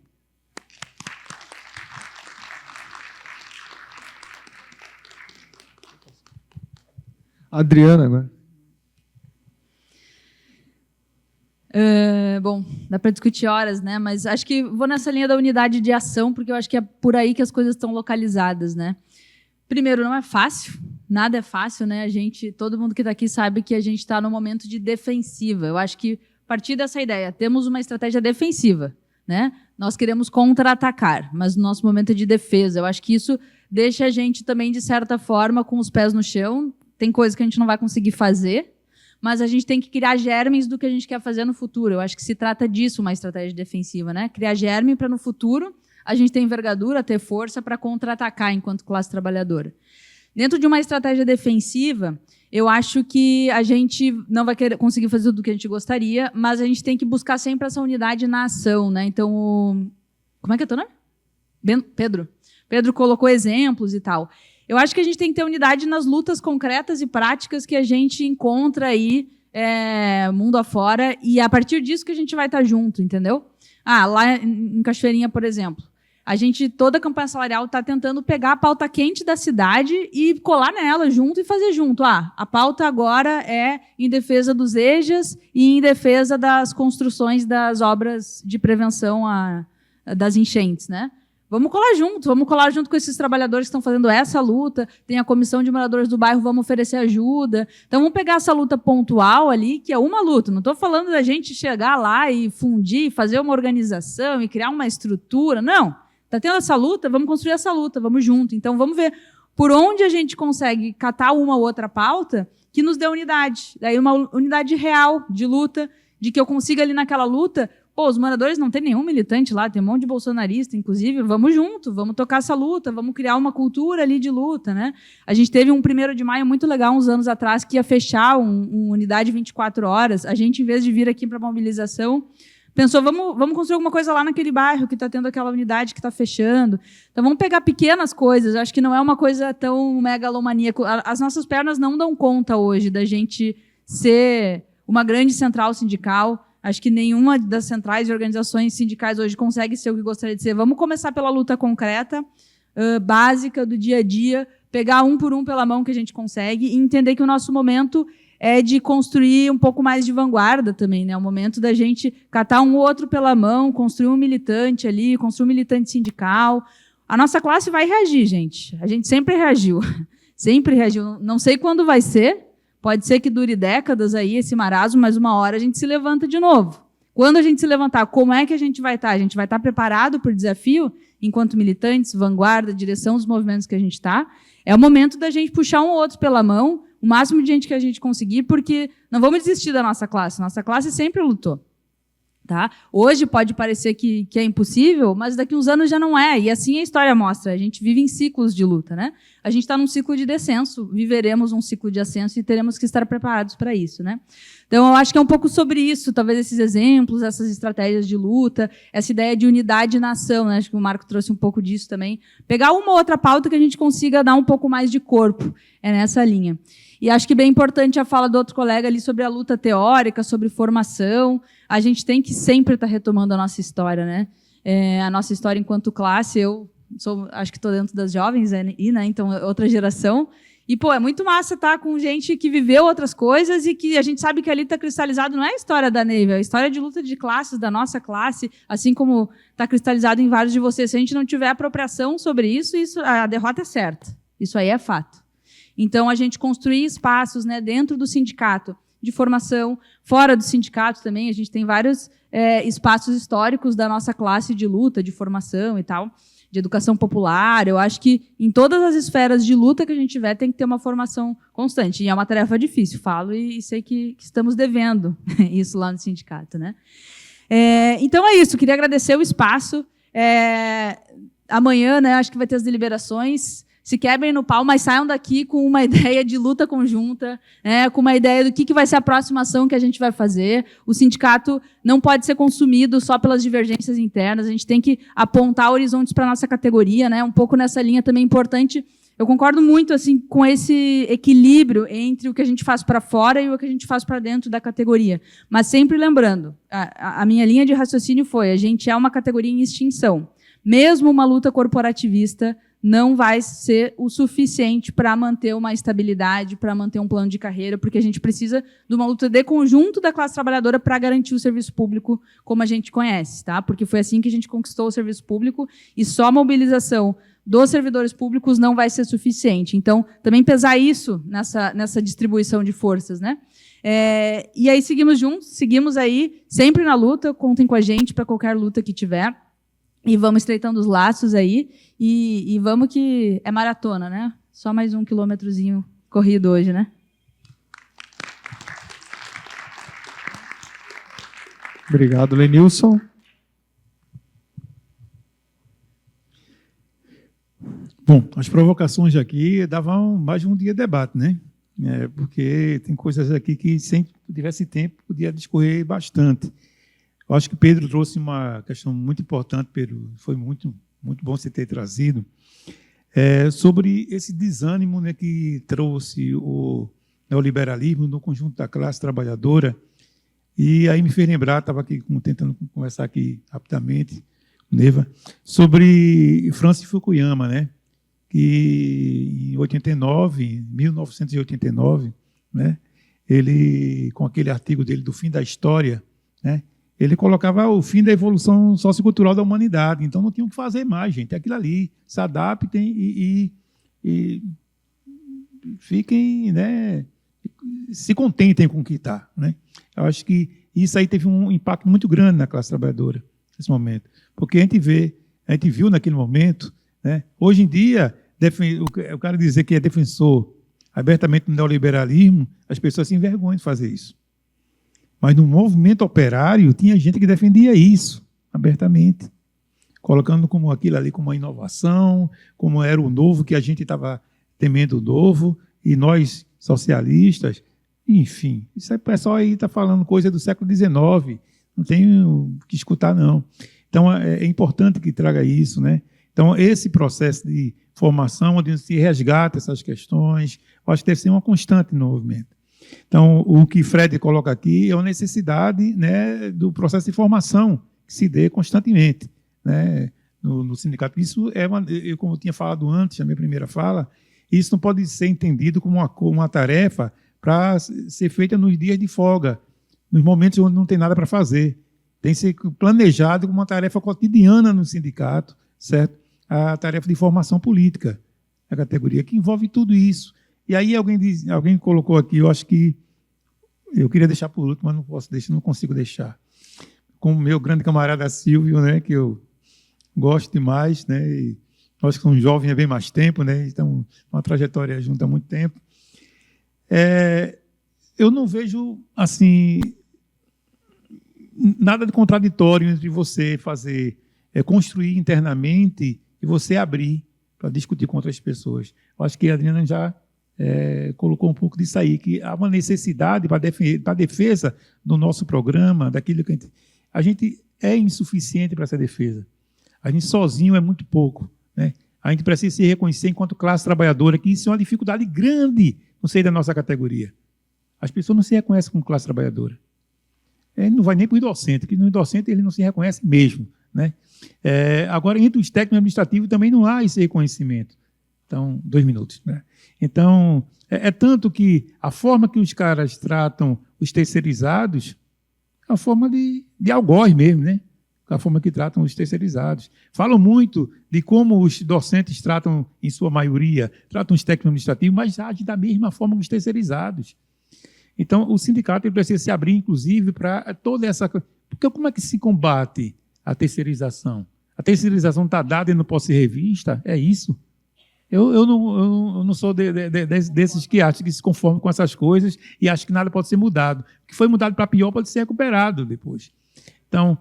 Adriana, agora. Bom, dá para discutir horas, né? Mas acho que vou nessa linha da unidade de ação, porque eu acho que é por aí que as coisas estão localizadas, né? Primeiro, não é fácil, nada é fácil, né? Todo mundo que está aqui sabe que a gente está num momento de defensiva. Eu acho que, a partir dessa ideia, temos uma estratégia defensiva, né? Nós queremos contra-atacar, mas o nosso momento é de defesa. Eu acho que isso deixa a gente também, de certa forma, com os pés no chão. Tem coisas que a gente não vai conseguir fazer, mas a gente tem que criar germes do que a gente quer fazer no futuro. Eu acho que se trata disso, uma estratégia defensiva, né? Criar germe para, no futuro, a gente ter envergadura, ter força para contra-atacar enquanto classe trabalhadora. Dentro de uma estratégia defensiva, eu acho que a gente não vai conseguir fazer tudo o que a gente gostaria, mas a gente tem que buscar sempre essa unidade na ação, né? Então, como é que é teu nome? Pedro. Pedro colocou exemplos e tal. Eu acho que a gente tem que ter unidade nas lutas concretas e práticas que a gente encontra aí mundo afora, e a partir disso que a gente vai estar junto, entendeu? Lá em Cachoeirinha, por exemplo, a gente, toda a campanha salarial está tentando pegar a pauta quente da cidade e colar nela junto e fazer junto. A pauta agora é em defesa dos EJAs e em defesa das construções das obras de prevenção das enchentes, né? Vamos colar junto com esses trabalhadores que estão fazendo essa luta. Tem a comissão de moradores do bairro, vamos oferecer ajuda. Então, vamos pegar essa luta pontual ali, que é uma luta. Não estou falando da gente chegar lá e fundir, fazer uma organização e criar uma estrutura. Não. Está tendo essa luta, vamos construir essa luta, vamos junto. Então, vamos ver por onde a gente consegue catar uma ou outra pauta que nos dê unidade. Daí, uma unidade real de luta, de que eu consiga ali naquela luta. Os moradores não tem nenhum militante lá, tem um monte de bolsonarista, inclusive, vamos junto, vamos tocar essa luta, vamos criar uma cultura ali de luta, né? A gente teve um 1º de maio muito legal, uns anos atrás, que ia fechar uma unidade 24 horas. A gente, em vez de vir aqui para a mobilização, pensou, vamos construir alguma coisa lá naquele bairro que está tendo aquela unidade que está fechando. Então, vamos pegar pequenas coisas. Acho que não é uma coisa tão megalomaníaca. As nossas pernas não dão conta hoje da gente ser uma grande central sindical. Acho que nenhuma das centrais e organizações sindicais hoje consegue ser o que gostaria de ser. Vamos começar pela luta concreta, básica, do dia a dia, pegar um por um pela mão que a gente consegue e entender que o nosso momento é de construir um pouco mais de vanguarda também, né? O momento da gente catar um outro pela mão, construir um militante ali, construir um militante sindical. A nossa classe vai reagir, gente. A gente sempre reagiu. Sempre reagiu. Não sei quando vai ser. Pode ser que dure décadas aí esse marasmo, mas uma hora a gente se levanta de novo. Quando a gente se levantar, como é que a gente vai estar? A gente vai estar preparado para o desafio, enquanto militantes, vanguarda, direção dos movimentos que a gente está. É o momento da gente puxar um ou outro pela mão, o máximo de gente que a gente conseguir, porque não vamos desistir da nossa classe. Nossa classe sempre lutou. Tá? Hoje pode parecer que é impossível, mas daqui a uns anos já não é. E assim a história mostra. A gente vive em ciclos de luta, né? A gente está num ciclo de descenso, viveremos um ciclo de ascenso e teremos que estar preparados para isso, né? Então, eu acho que é um pouco sobre isso, talvez esses exemplos, essas estratégias de luta, essa ideia de unidade na ação, né? Acho que o Marco trouxe um pouco disso também. Pegar uma ou outra pauta que a gente consiga dar um pouco mais de corpo, é nessa linha. E acho que bem importante a fala do outro colega ali sobre a luta teórica, sobre formação. A gente tem que sempre estar retomando a nossa história, né? A nossa história enquanto classe. Eu acho que estou dentro das jovens, né? Então, outra geração. E, é muito massa estar com gente que viveu outras coisas e que a gente sabe que ali está cristalizado, não é a história da Neiva, é a história de luta de classes, da nossa classe, assim como está cristalizado em vários de vocês. Se a gente não tiver apropriação sobre isso, a derrota é certa. Isso aí é fato. Então, a gente construir espaços, né, dentro do sindicato de formação, fora do sindicato também, a gente tem vários espaços históricos da nossa classe de luta, de formação e tal, de educação popular. Eu acho que em todas as esferas de luta que a gente tiver, tem que ter uma formação constante. E é uma tarefa difícil, falo, e sei que estamos devendo isso lá no sindicato, né? Então é isso, queria agradecer o espaço. Amanhã, né, acho que vai ter as deliberações. Se quebrem no pau, mas saiam daqui com uma ideia de luta conjunta, né, com uma ideia do que vai ser a próxima ação que a gente vai fazer. O sindicato não pode ser consumido só pelas divergências internas, a gente tem que apontar horizontes para a nossa categoria, né, um pouco nessa linha também importante. Eu concordo muito assim, com esse equilíbrio entre o que a gente faz para fora e o que a gente faz para dentro da categoria. Mas sempre lembrando, a minha linha de raciocínio foi, a gente é uma categoria em extinção. Mesmo uma luta corporativista não vai ser o suficiente para manter uma estabilidade, para manter um plano de carreira, porque a gente precisa de uma luta de conjunto da classe trabalhadora para garantir o serviço público como a gente conhece, tá? Porque foi assim que a gente conquistou o serviço público e só a mobilização dos servidores públicos não vai ser suficiente. Então, também pesar isso nessa distribuição de forças, né? E aí seguimos juntos, seguimos aí, sempre na luta, contem com a gente para qualquer luta que tiver. E vamos estreitando os laços aí, e vamos que é maratona, né? Só mais um quilômetrozinho corrido hoje, né? Obrigado, Lenilson. Bom, as provocações aqui davam mais de um dia de debate, né? Porque tem coisas aqui que, se tivesse tempo, podia discorrer bastante. Eu acho que Pedro trouxe uma questão muito importante, Pedro, foi muito bom você ter trazido, sobre esse desânimo, né, que trouxe o neoliberalismo no conjunto da classe trabalhadora, E aí me fez lembrar, estava aqui tentando conversar aqui rapidamente, Neva, sobre Francis Fukuyama, né? Que em 1989, né? Ele, com aquele artigo dele do fim da história, né? Ele colocava o fim da evolução sociocultural da humanidade. Então não tinham o que fazer mais, gente. É aquilo ali, se adaptem e fiquem, né? Se contentem com o que está, né? Eu acho que isso aí teve um impacto muito grande na classe trabalhadora nesse momento, porque a gente viu naquele momento, né? Hoje em dia, o cara dizer que é defensor abertamente do neoliberalismo, as pessoas se envergonham de fazer isso. Mas no movimento operário tinha gente que defendia isso abertamente, colocando como aquilo ali como uma inovação, como era o novo, que a gente estava temendo o novo, e nós socialistas, enfim, isso aí, o pessoal aí está falando coisa do século XIX, não tenho que escutar, não. Então, é importante que traga isso, né? Então, esse processo de formação, onde se resgata essas questões, eu acho que deve ser uma constante no movimento. Então, o que Fred coloca aqui é uma necessidade, né, do processo de formação que se dê constantemente, né, no sindicato. Isso é como eu tinha falado antes, na minha primeira fala, isso não pode ser entendido como uma tarefa para ser feita nos dias de folga, nos momentos onde não tem nada para fazer. Tem que ser planejado como uma tarefa cotidiana no sindicato, certo? A tarefa de formação política, a categoria que envolve tudo isso. E aí alguém colocou aqui, eu acho que eu queria deixar por último, mas não consigo deixar. Com o meu grande camarada Silvio, né, que eu gosto demais, né, e nós que somos jovens há bem mais tempo, né, então uma trajetória junto há muito tempo. Eu não vejo assim nada de contraditório entre você construir internamente e você abrir para discutir com outras pessoas. Eu acho que a Adriana já colocou um pouco disso aí, que há uma necessidade para a defesa do nosso programa, daquilo que a gente é insuficiente para essa defesa. A gente sozinho é muito pouco, né? A gente precisa se reconhecer enquanto classe trabalhadora, que isso é uma dificuldade grande no seio da nossa categoria. As pessoas não se reconhecem como classe trabalhadora. Ele não vai nem para o docente, porque no docente ele não se reconhece mesmo, né? Agora, entre os técnicos administrativos também não há esse reconhecimento. Então, 2 minutos, né? Então, tanto que a forma que os caras tratam os terceirizados é uma forma de algoz mesmo, né? A forma que tratam os terceirizados. Falam muito de como os docentes tratam, em sua maioria, tratam os técnicos administrativos, mas agem da mesma forma que os terceirizados. Então, o sindicato precisa se abrir, inclusive, para toda essa... Porque como é que se combate a terceirização? A terceirização está dada e não pode ser revista? É isso? Eu não sou desses que acham que se conformam com essas coisas e acham que nada pode ser mudado. O que foi mudado para pior pode ser recuperado depois. Então,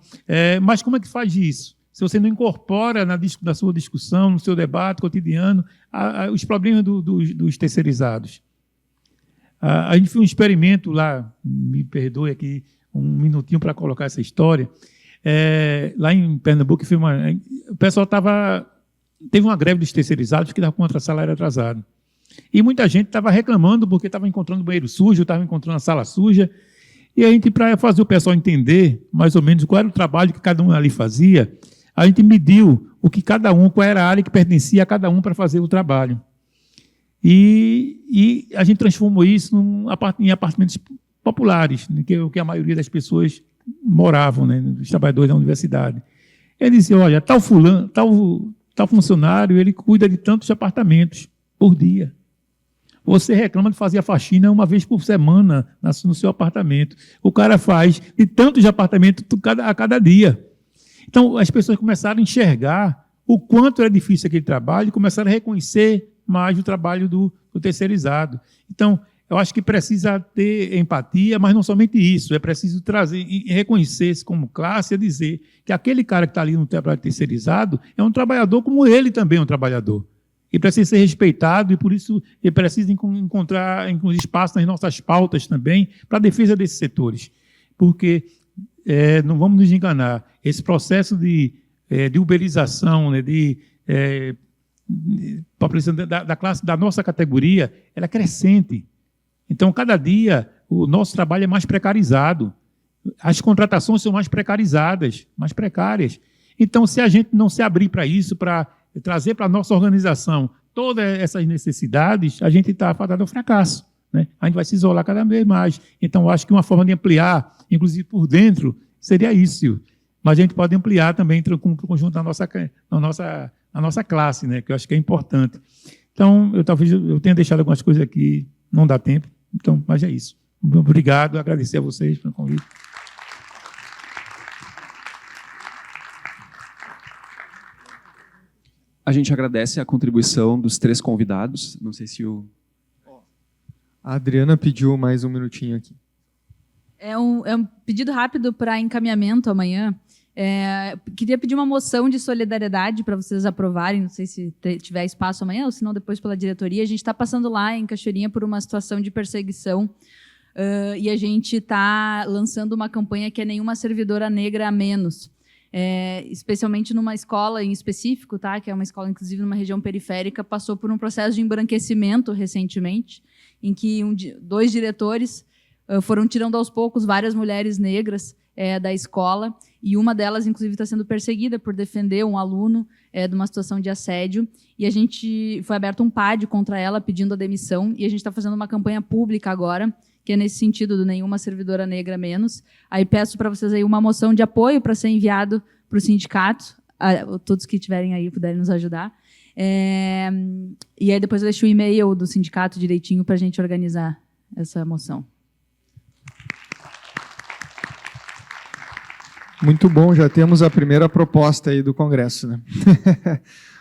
mas como é que faz isso? Se você não incorpora na sua discussão, no seu debate cotidiano, os problemas dos terceirizados. A gente fez um experimento lá, me perdoe aqui, um minutinho para colocar essa história. Lá em Pernambuco, o pessoal teve uma greve dos terceirizados que estava contra salário atrasado. E muita gente estava reclamando porque estava encontrando banheiro sujo, estava encontrando a sala suja. E a gente, para fazer o pessoal entender mais ou menos qual era o trabalho que cada um ali fazia, a gente mediu qual era a área que pertencia a cada um para fazer o trabalho. E a gente transformou isso em apartamentos populares, que a maioria das pessoas moravam, né, os trabalhadores da universidade. Ele dizia, olha, tal funcionário, ele cuida de tantos apartamentos por dia. Você reclama de fazer a faxina uma vez por semana no seu apartamento. O cara faz de tantos apartamentos a cada dia. Então, as pessoas começaram a enxergar o quanto era difícil aquele trabalho e começaram a reconhecer mais o trabalho do terceirizado. Então, eu acho que precisa ter empatia, mas não somente isso, é preciso reconhecer-se como classe e dizer que aquele cara que está ali no trabalho terceirizado é um trabalhador como ele também é um trabalhador. E precisa ser respeitado e, por isso, ele precisa encontrar espaço nas nossas pautas também para a defesa desses setores. Porque, não vamos nos enganar, esse processo de uberização, né, da classe da nossa categoria, ela é crescente. Então, cada dia, o nosso trabalho é mais precarizado. as contratações são mais precarizadas, mais precárias. Então, se a gente não se abrir para isso, para trazer para a nossa organização todas essas necessidades, a gente está fadado ao fracasso, né? A gente vai se isolar cada vez mais. Então, eu acho que uma forma de ampliar, inclusive por dentro, seria isso. Mas a gente pode ampliar também com o conjunto da nossa classe, né? Que eu acho que é importante. Então, talvez eu tenha deixado algumas coisas aqui, não dá tempo, então, mas é isso. Obrigado, agradecer a vocês pelo convite. A gente agradece a contribuição dos 3 convidados. Não sei se o... A Adriana pediu mais um minutinho aqui. É um pedido rápido para encaminhamento amanhã. Queria pedir uma moção de solidariedade para vocês aprovarem, não sei se tiver espaço amanhã, ou se não depois pela diretoria. A gente está passando lá em Cachoeirinha por uma situação de perseguição e a gente está lançando uma campanha que é Nenhuma Servidora Negra a Menos. Especialmente numa escola em específico, tá? Que é uma escola, inclusive, numa região periférica, passou por um processo de embranquecimento recentemente, em que 2 diretores foram tirando aos poucos várias mulheres negras da escola, e uma delas, inclusive, está sendo perseguida por defender um aluno de uma situação de assédio, e a gente foi aberto um PAD contra ela, pedindo a demissão, e a gente está fazendo uma campanha pública agora, que é nesse sentido do Nenhuma Servidora Negra Menos. Aí peço para vocês aí uma moção de apoio para ser enviado para o sindicato, todos que tiverem aí puderem nos ajudar. E aí depois eu deixo o e-mail do sindicato direitinho para a gente organizar essa moção. Muito bom, já temos a primeira proposta aí do Congresso, né?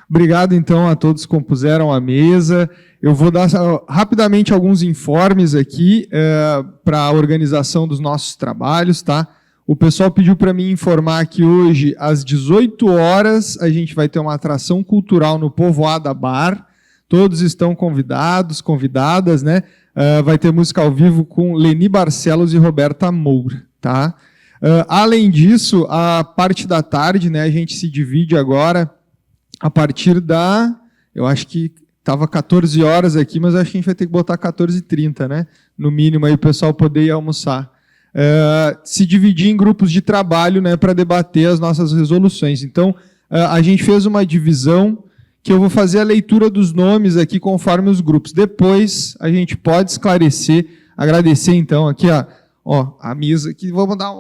Obrigado, então, a todos que compuseram a mesa. Eu vou dar rapidamente alguns informes aqui para a organização dos nossos trabalhos, tá? O pessoal pediu para mim informar que hoje, às 18 horas, a gente vai ter uma atração cultural no Povoada Bar. Todos estão convidados, convidadas, né? Vai ter música ao vivo com Leni Barcelos e Roberta Moura, tá? Além disso, a parte da tarde, né, a gente se divide agora a partir eu acho que estava 14 horas aqui, mas acho que a gente vai ter que botar 14h30, né? No mínimo, aí o pessoal poder ir almoçar. Se dividir em grupos de trabalho, né, para debater as nossas resoluções. Então, a gente fez uma divisão que eu vou fazer a leitura dos nomes aqui conforme os grupos. Depois, a gente pode esclarecer, agradecer, então, aqui, a mesa aqui, vamos dar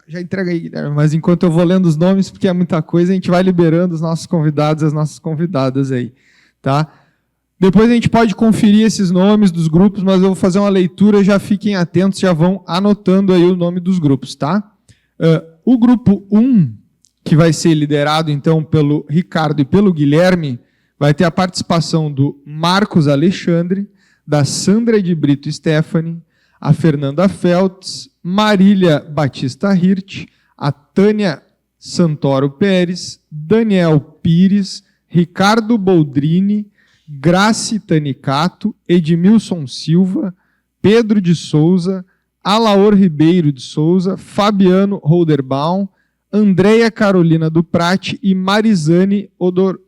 já entrega aí, Guilherme, mas enquanto eu vou lendo os nomes, porque é muita coisa, a gente vai liberando os nossos convidados e as nossas convidadas aí, tá? Depois a gente pode conferir esses nomes dos grupos, mas eu vou fazer uma leitura, já fiquem atentos, já vão anotando aí o nome dos grupos, tá? O grupo 1, que vai ser liderado, então, pelo Ricardo e pelo Guilherme, vai ter a participação do Marcos Alexandre, da Sandra de Brito Stephanie, a Fernanda Feltz, Marília Batista Hirt, a Tânia Santoro Pérez, Daniel Pires, Ricardo Boldrini, Graci Tanicato, Edmilson Silva, Pedro de Souza, Alaor Ribeiro de Souza, Fabiano Holderbaum, Andréia Carolina do Prati e Marizane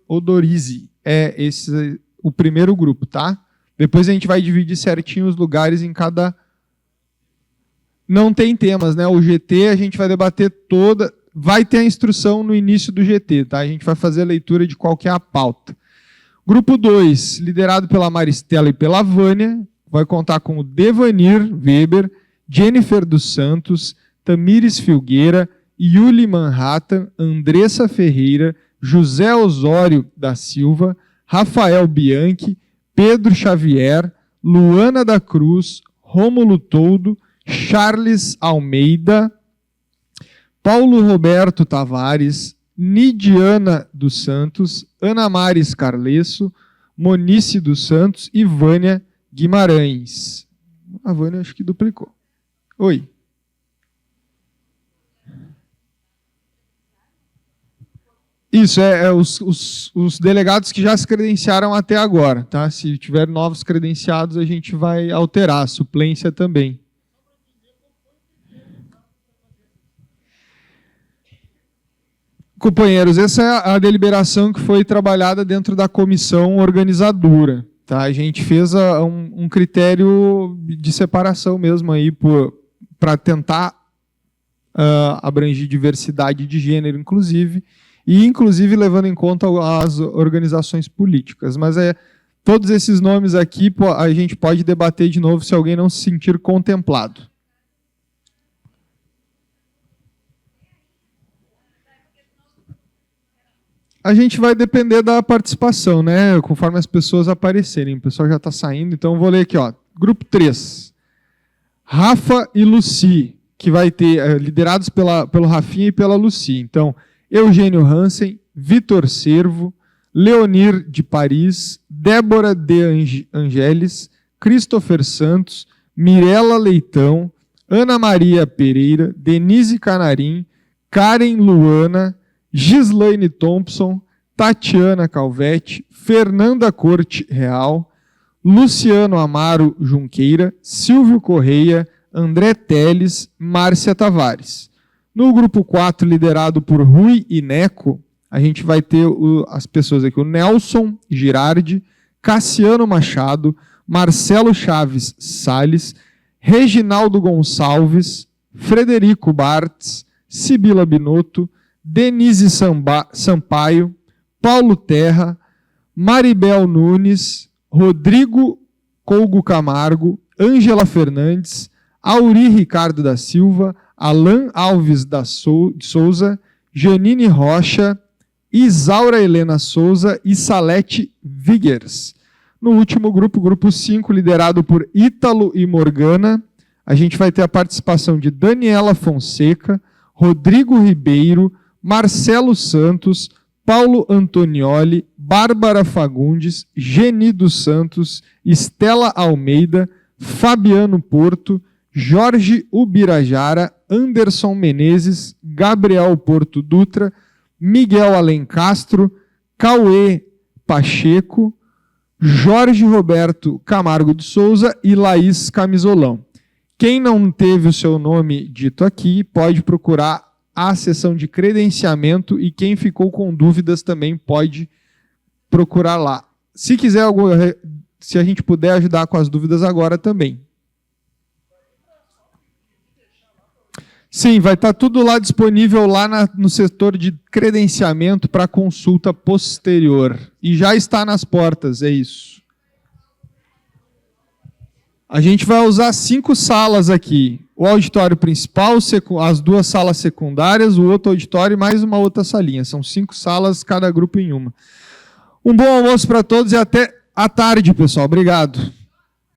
Odorizzi. Esse o primeiro grupo, tá? Depois a gente vai dividir certinho os lugares em cada... Não tem temas, né? O GT a gente vai debater toda... Vai ter a instrução no início do GT, tá? A gente vai fazer a leitura de qual que é a pauta. Grupo 2, liderado pela Maristela e pela Vânia, vai contar com o Devanir Weber, Jennifer dos Santos, Tamires Filgueira, Yuli Manhattan, Andressa Ferreira, José Osório da Silva, Rafael Bianchi, Pedro Xavier, Luana da Cruz, Rômulo Toldo, Charles Almeida, Paulo Roberto Tavares, Nidiana dos Santos, Ana Maris Carlesso, Monice dos Santos e Vânia Guimarães. A Vânia acho que duplicou. Oi. Isso, os delegados que já se credenciaram até agora, tá? Se tiver novos credenciados, a gente vai alterar, a suplência também. Companheiros, essa é a deliberação que foi trabalhada dentro da comissão organizadora. Tá? A gente fez um critério de separação mesmo aí para tentar abranger diversidade de gênero, inclusive levando em conta as organizações políticas. Mas todos esses nomes aqui a gente pode debater de novo se alguém não se sentir contemplado. A gente vai depender da participação, né? Conforme as pessoas aparecerem. O pessoal já está saindo, então eu vou ler aqui, ó. Grupo 3. Rafa e Lucy, que vai ter, liderados pelo Rafinha e pela Lucy. Então, Eugênio Hansen, Vitor Servo, Leonir de Paris, Débora de Angeles, Christopher Santos, Mirela Leitão, Ana Maria Pereira, Denise Canarim, Karen Luana, Gislaine Thompson, Tatiana Calvetti, Fernanda Corte Real, Luciano Amaro Junqueira, Silvio Correia, André Teles, Márcia Tavares. No grupo 4, liderado por Rui e Neco, a gente vai ter as pessoas aqui, o Nelson Girardi, Cassiano Machado, Marcelo Chaves Salles, Reginaldo Gonçalves, Frederico Bartz, Sibila Binotto, Denise Sampaio, Paulo Terra, Maribel Nunes, Rodrigo Colgo Camargo, Ângela Fernandes, Auri Ricardo da Silva, Alain Alves de Souza, Janine Rocha, Isaura Helena Souza e Salete Vigers. No último grupo, grupo 5, liderado por Ítalo e Morgana, a gente vai ter a participação de Daniela Fonseca, Rodrigo Ribeiro, Marcelo Santos, Paulo Antonioli, Bárbara Fagundes, Geni dos Santos, Estela Almeida, Fabiano Porto, Jorge Ubirajara, Anderson Menezes, Gabriel Porto Dutra, Miguel Alencastro, Cauê Pacheco, Jorge Roberto Camargo de Souza e Laís Camisolão. Quem não teve o seu nome dito aqui pode procurar a sessão de credenciamento e quem ficou com dúvidas também pode procurar lá. Se quiser, se a gente puder ajudar com as dúvidas agora também. Sim, vai estar tudo lá disponível lá no setor de credenciamento para consulta posterior. E já está nas portas, é isso. A gente vai usar 5 salas aqui. O auditório principal, as 2 salas secundárias, o outro auditório e mais uma outra salinha. São 5 salas, cada grupo em uma. Um bom almoço para todos e até à tarde, pessoal. Obrigado.